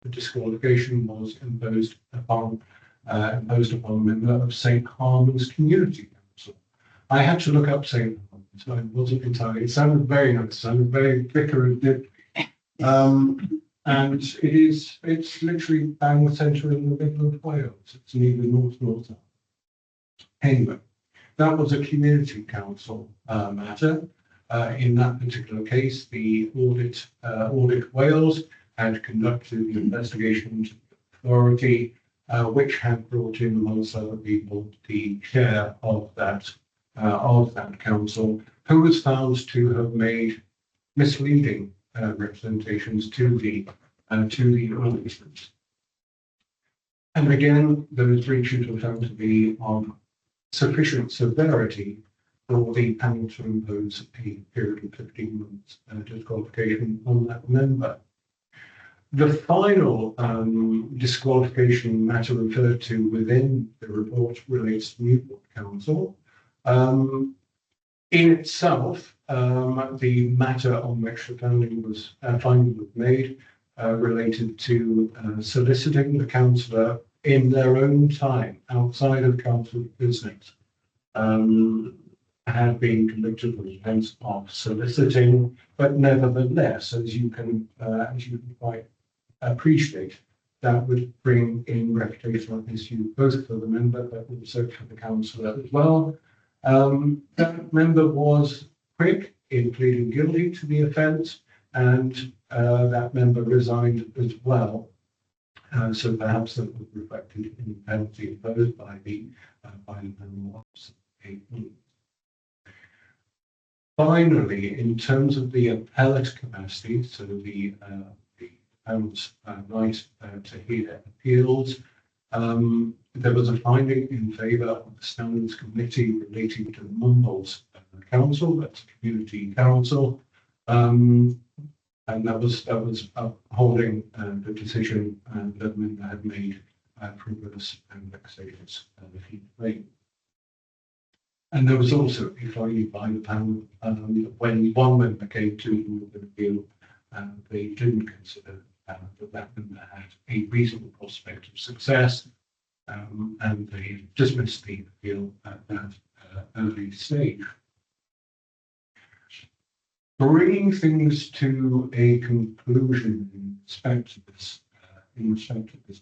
disqualification was imposed upon a member of St. Harman's Community Council. I had to look up St. Harman's, so I wasn't entirely. It sounded very nice, sounded very vicar of Dibley. And it's literally bang centre in the middle of Wales. It's neither north nor south. Anyway, that was a community council matter. In that particular case, the Audit Wales had conducted an investigation into the authority, which had brought in, amongst other people, the chair of that council, who was found to have made misleading representations to the auditors. And again, those breaches were found to be of sufficient severity for the panel to impose a period of 15 months disqualification on that member. The final disqualification matter referred to within the report relates to Newport Council. In itself, the matter on which the finding was made related to soliciting the councillor in their own time outside of council business. Had been convicted of the offence of soliciting, but nevertheless, as you can quite appreciate, that would bring in reputational issues both for the member but also for the councillor as well. That member was quick in pleading guilty to the offence, and that member resigned as well. So perhaps that was reflected in the penalty imposed by the Animal Officer. Finally, in terms of the appellate capacity, so the appellant's right to hear appeals, there was a finding in favour of the Standards Committee relating to Mumbles Council, that's Community Council, and that was holding the decision that the member had made frivolous and vexatious. And there was also a finding by the panel when one member came to the review, they didn't consider that member had a reasonable prospect of success, and they dismissed the appeal at that early stage. Bringing things to a conclusion in respect to this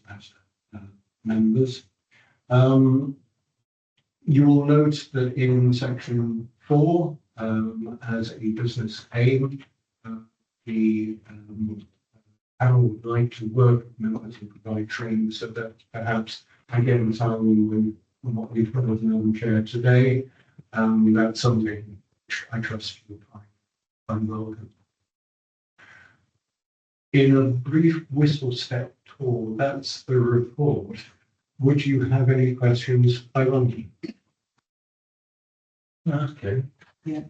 matter, members. You will note that in section 4, as a business aim, the panel would like to work with members and provide training so that perhaps, again, timing with what we've heard of Madam Chair today, that's something which I trust you will find welcome. In a brief whistle-step tour, that's the report. Would you have any questions, Ivan? Okay. Yeah.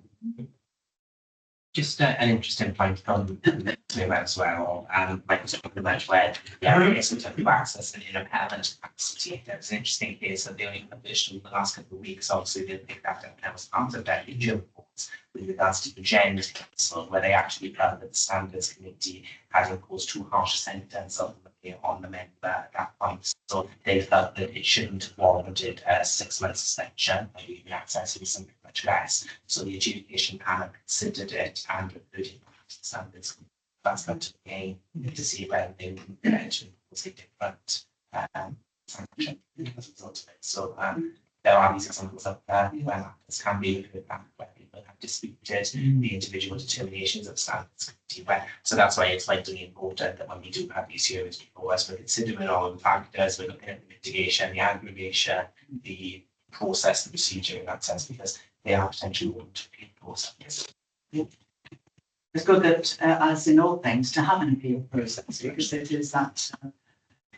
Just an interesting point from the as well. Like the much where the areas in terms of access and impairment capacity. There was an interesting case that they only published in the last couple of weeks. Obviously, they picked that up and that was part of their review reports with regards to the Gender Council, where they actually felt that the Standards Committee had imposed too harsh a sentence on the member at that point. So they felt that it shouldn't have warranted a 6-month suspension, maybe access to something much less. So the adjudication panel considered it and referred it back to the Standards. That's up to the game to see whether they would impose a different sanction as a result of it. So there are these examples of where matters can be referred back where people have disputed the individual determinations of Standards Committee. So that's why it's vitally important that when we do have these hearings before us, we're considering all the factors, we're looking at the mitigation, the aggravation, the process, the procedure in that sense, because they are potentially going to be process. It's good that, as in all things, to have an appeal process, because it is that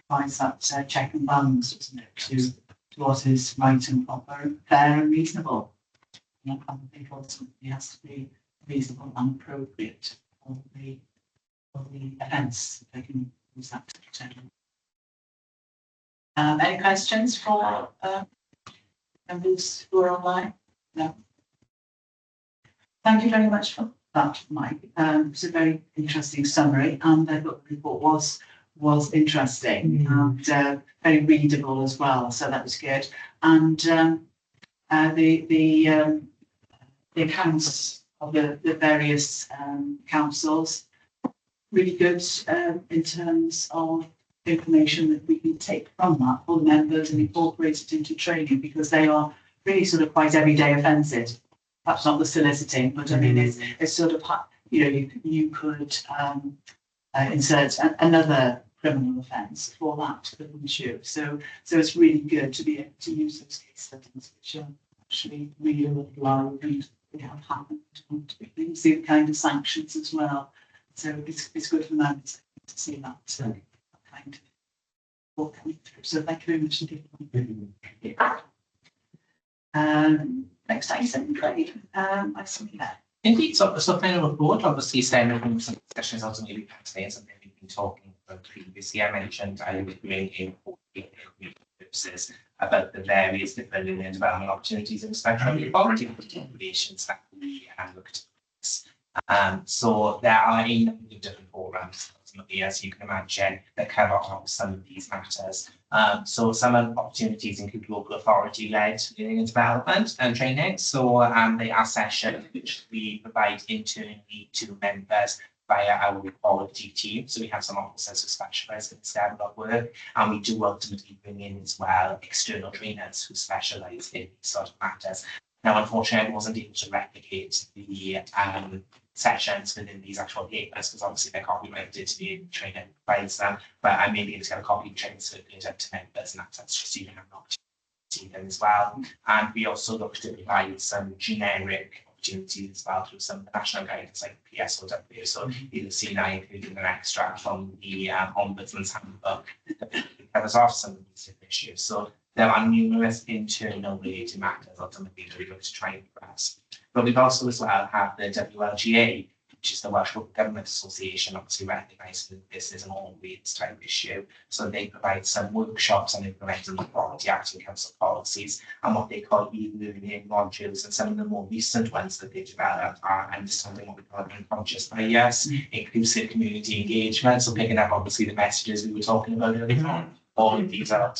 provides that check and balance, isn't it, to what is right and proper, fair and reasonable. And I think ultimately it has to be reasonable and appropriate for the offence. If I can use that term. Any questions for members who are online? No. Thank you very much for that, Mike. It's a very interesting summary, and I thought the report was interesting and very readable as well. So that was good. And the accounts of the various councils really good in terms of information that we can take from that for members and incorporate it into training, because they are really sort of quite everyday offences. Perhaps not the soliciting, but I mean it's sort of, you could insert another criminal offence for that issue. So it's really good to be able to use those case studies which are actually real live and they have happened, and you can see the kind of sanctions as well. So it's good for members to see that kind of work coming through. So thank you very much indeed. Next item, Craig. I see that. Indeed, so final report, obviously stemming from some discussions ultimately today, something we've been talking about previously. I mentioned I was doing a purposes about the various different learning and development opportunities in respect of equality populations that we looked at. So there are a number of different programs, ultimately, as you can imagine, that cover off some of these matters. So some of the opportunities include local authority-led learning and development and training. So they are sessions which we provide internally to members via our equality team. So we have some officers who specialise in this level of work, and we do ultimately bring in as well external trainers who specialise in these sort of matters. Now, unfortunately, I wasn't able to replicate the sessions within these actual papers, because obviously they're copyrighted to the training provides them, but I may be able to get a copy of training circulated up to members, and that's just so you can have an opportunity them as well. And we also look to provide some generic opportunities as well through some national guidance like PSOW. So you'll see now including an extract from the Ombudsman's Handbook that covers off some of these issues. So there are numerous internal related matters ultimately that we look to try and address. But we've also as well have the WLGA, which is the Welsh Local Government Association, obviously recognising that this is an all-reads type issue. So they provide some workshops on implementing the Equality Act and council policies and what they call e-learning modules. And some of the more recent ones that they developed are understanding what we call unconscious bias, inclusive community engagement. So picking up obviously the messages we were talking about earlier on. All of these are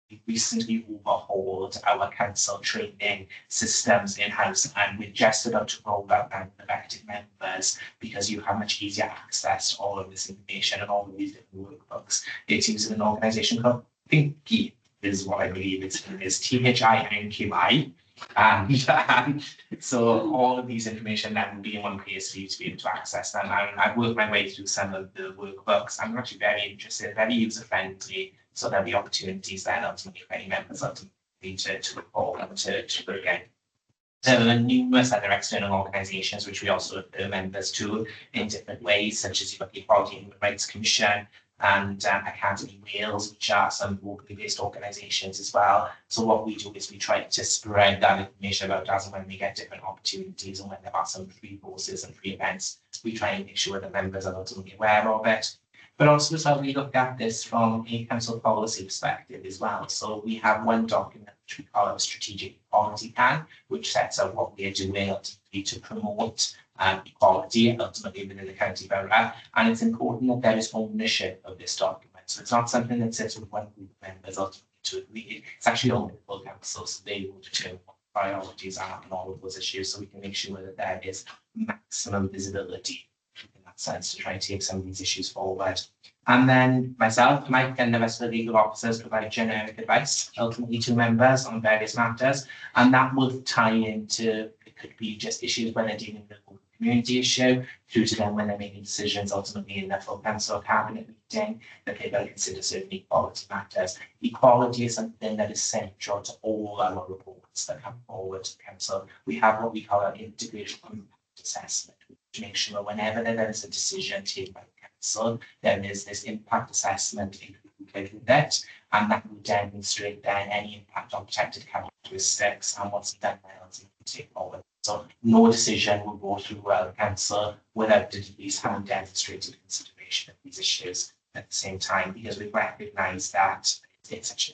we recently overhauled our council training systems in-house, and we're just about to roll out now with elected members because you have much easier access to all of this information and all of these different workbooks. It's using an organisation called Thinky, is what I believe it's THINQI. And so all of these information then will be in one place for you to be able to access them. And I've worked my way through some of the workbooks. I'm actually very interested, very user-friendly. So there'll be opportunities then ultimately for any members ultimately to report and to look at. There are numerous other external organisations which we also refer members to in different ways, such as the Equality and Human Rights Commission and Academy Wales, which are some locally based organisations as well. So what we do is we try to spread that information about as and when we get different opportunities and when there are some free courses and free events, we try and make sure that members are ultimately aware of it. But also as well, we look at this from a council policy perspective as well. So we have one document which we call a strategic equality plan, which sets out what we are doing ultimately to promote equality ultimately within the county borough. And it's important that there is ownership of this document. So it's not something that sits with one group of members ultimately to agree. It's actually owned by the full council, so they will determine what priorities are on all of those issues, so we can make sure that there is maximum visibility in that sense to try and take some of these issues forward. And then myself, Mike, and the rest of the legal officers provide generic advice ultimately to members on various matters, and that will tie into, it could be just issues when they're dealing with a community issue, through to them when they're making decisions ultimately in their full council or cabinet meeting that they will consider certain equality matters. Equality is something that is central to all our reports that come forward to the council. We have what we call an integrated impact assessment, to make sure whenever there is a decision taken by the council, there is this impact assessment included with it, and that will demonstrate then any impact on protected characteristics and what's done to take forward. So no decision will go through the council without at least having demonstrated consideration of these issues at the same time, because we recognise that it's such a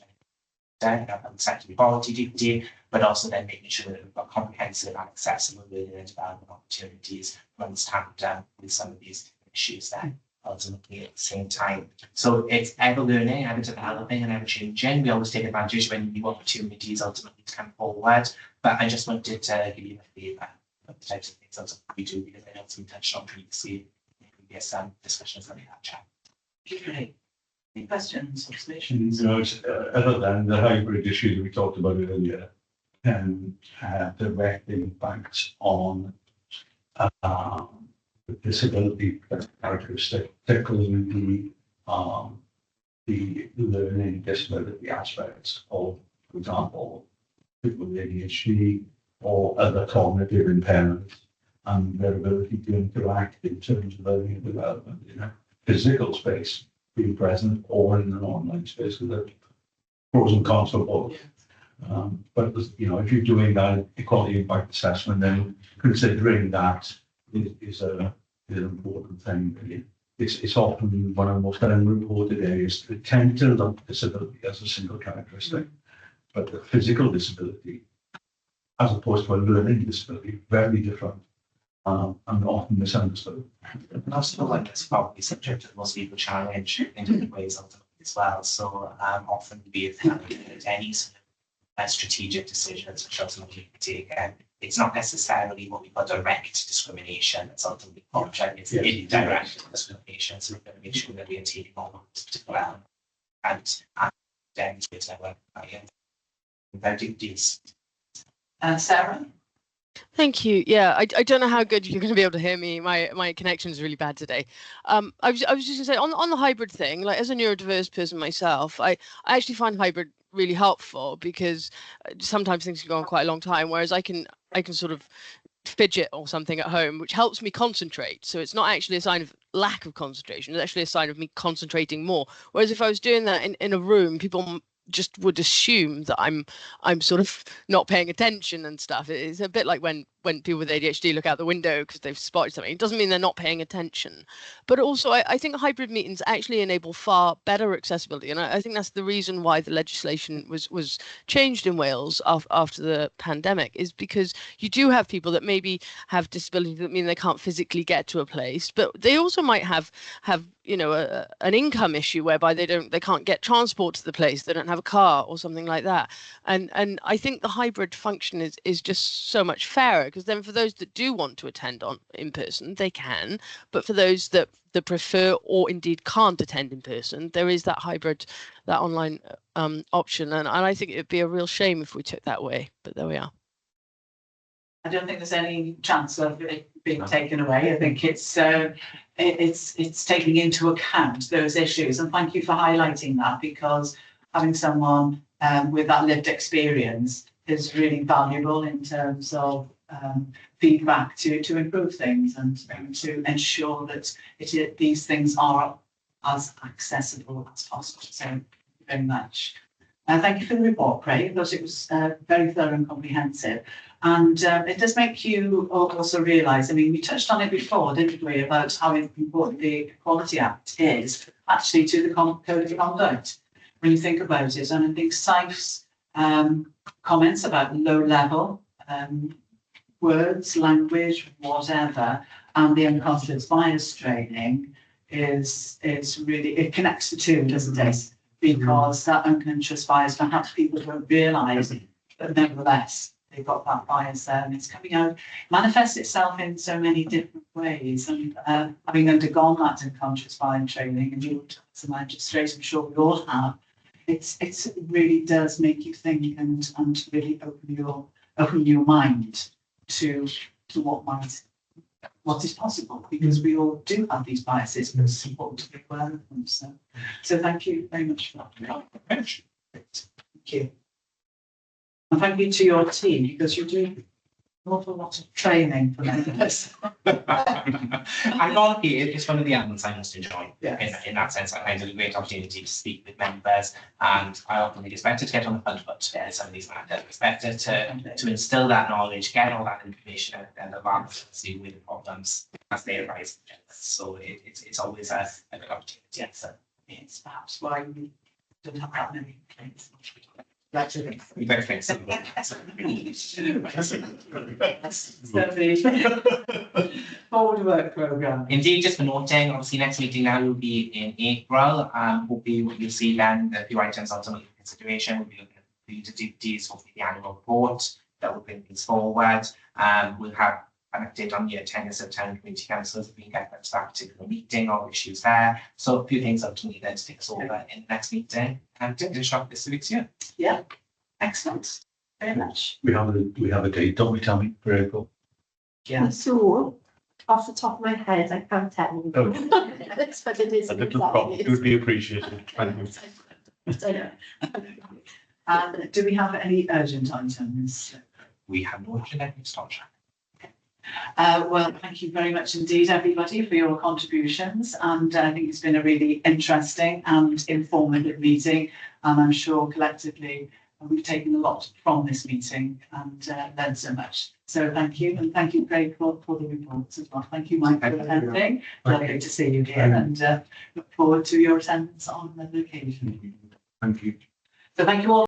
sector equality duty, but also then making sure that we've got comprehensive and accessible learning and development opportunities to understand with some of these issues then ultimately at the same time. So it's ever learning, ever developing and ever changing. We always take advantage when new opportunities ultimately to come forward. But I just wanted to give you the feedback of the types of things that we do, because I know it's been touched on previously in previous discussions that we had chat. Okay. Any questions, observations? No, it's, other than the hybrid issue that we talked about earlier, can have direct impact on disability characteristic, particularly the learning disability aspects of, for example, people with ADHD or other cognitive impairments and their ability to interact in terms of learning and development in a physical space, being present, or in an online space, with the pros and cons for both. But if you're doing that equality impact assessment, then considering that is an important thing. Really. It's often one of the most unreported areas. They tend to lump disability as a single characteristic, but the physical disability, as opposed to a learning disability, very different and often misunderstood. And also like it's probably subject to most people challenge in different ways ultimately as well. So often be it any sort of strategic decisions which ultimately take it's not necessarily what we call direct discrimination that's ultimately object, it's indirect discrimination. So we've got to make sure that we are taking on this particular element and demonstrate that we're very these. Sarah? Thank you. Yeah, I don't know how good you're going to be able to hear me. My connection is really bad today. I was just going to say on the hybrid thing, like as a neurodiverse person myself, I actually find hybrid really helpful because sometimes things can go on quite a long time, whereas I can sort of fidget or something at home, which helps me concentrate. So it's not actually a sign of lack of concentration. It's actually a sign of me concentrating more. Whereas if I was doing that in a room, people just would assume that I'm sort of not paying attention and stuff. It's a bit like when people with ADHD look out the window because they've spotted something. It doesn't mean they're not paying attention. But also, I think hybrid meetings actually enable far better accessibility, and I think that's the reason why the legislation was changed in Wales after the pandemic, is because you do have people that maybe have disabilities that mean they can't physically get to a place, but they also might have an income issue whereby they can't get transport to the place, they don't have a car or something like that. And I think the hybrid function is just so much fairer, because then for those that do want to attend in person, they can, but for those that prefer or indeed can't attend in person, there is that hybrid, that online option, and I think it'd be a real shame if we took that away, but there we are. I don't think there's any chance of it being taken away. I think it's taking into account those issues, and thank you for highlighting that, because having someone with that lived experience is really valuable in terms of feedback to improve things and to ensure that these things are as accessible as possible. So thank you very much. Thank you for the report, Craig, because it was very thorough and comprehensive. And it does make you also realise, I mean, we touched on it before, didn't we, about how important the Equality Act is actually to the Code of Conduct, when you think about it. And I think Sife's comments about low level words, language, whatever, and the unconscious bias training is really, it connects the two, doesn't it? Because that unconscious bias, perhaps people don't realise, but nevertheless, they've got that bias there, and it's coming out, manifests itself in so many different ways. And having undergone that unconscious bias training, and you as a magistrate, I'm sure we all have, it really does make you think and really open your mind to what is possible, because we all do have these biases, but it's important to be aware of them. So thank you very much for that. Thank you. And thank you to your team, because you're doing an awful lot of training for members. Ironically, it's one of the elements I most enjoy. Yes. In that sense, I find it a great opportunity to speak with members, and I often think it's better to get on the front foot in some of these matters. It's better to instill that knowledge, get all that information, and advance and see with the problems as they arise. So it's always a good opportunity. Yes, it's perhaps why we don't have that many complaints. You're very flexible. So the forward work programme. Indeed, just for noting, obviously next meeting now will be in April. Hopefully what you'll see then, the few items on some of the consideration, we'll be looking at the duties, hopefully the annual report that will bring things forward. We'll have an update on the attendance of town community councils if we can get them to that particular meeting or issues there. So a few things up to me then to take us over in the next meeting and to finish off this week's year. Yeah, excellent. Very much. We have a date, don't we, Tammy, for April? Yeah. So, off the top of my head, I can't tell you. Oh. But it is. A little prompt would be appreciated. Thank you. And do we have any urgent items? We have no urgent start. Well, thank you very much indeed, everybody, for your contributions. And I think it's been a really interesting and informative meeting. And I'm sure collectively we've taken a lot from this meeting and learned so much. So thank you. And thank you, Craig, for the reports as well. Thank you, Mike, for attending. Lovely to see you here, and look forward to your attendance on the occasion. Thank you. So thank you all.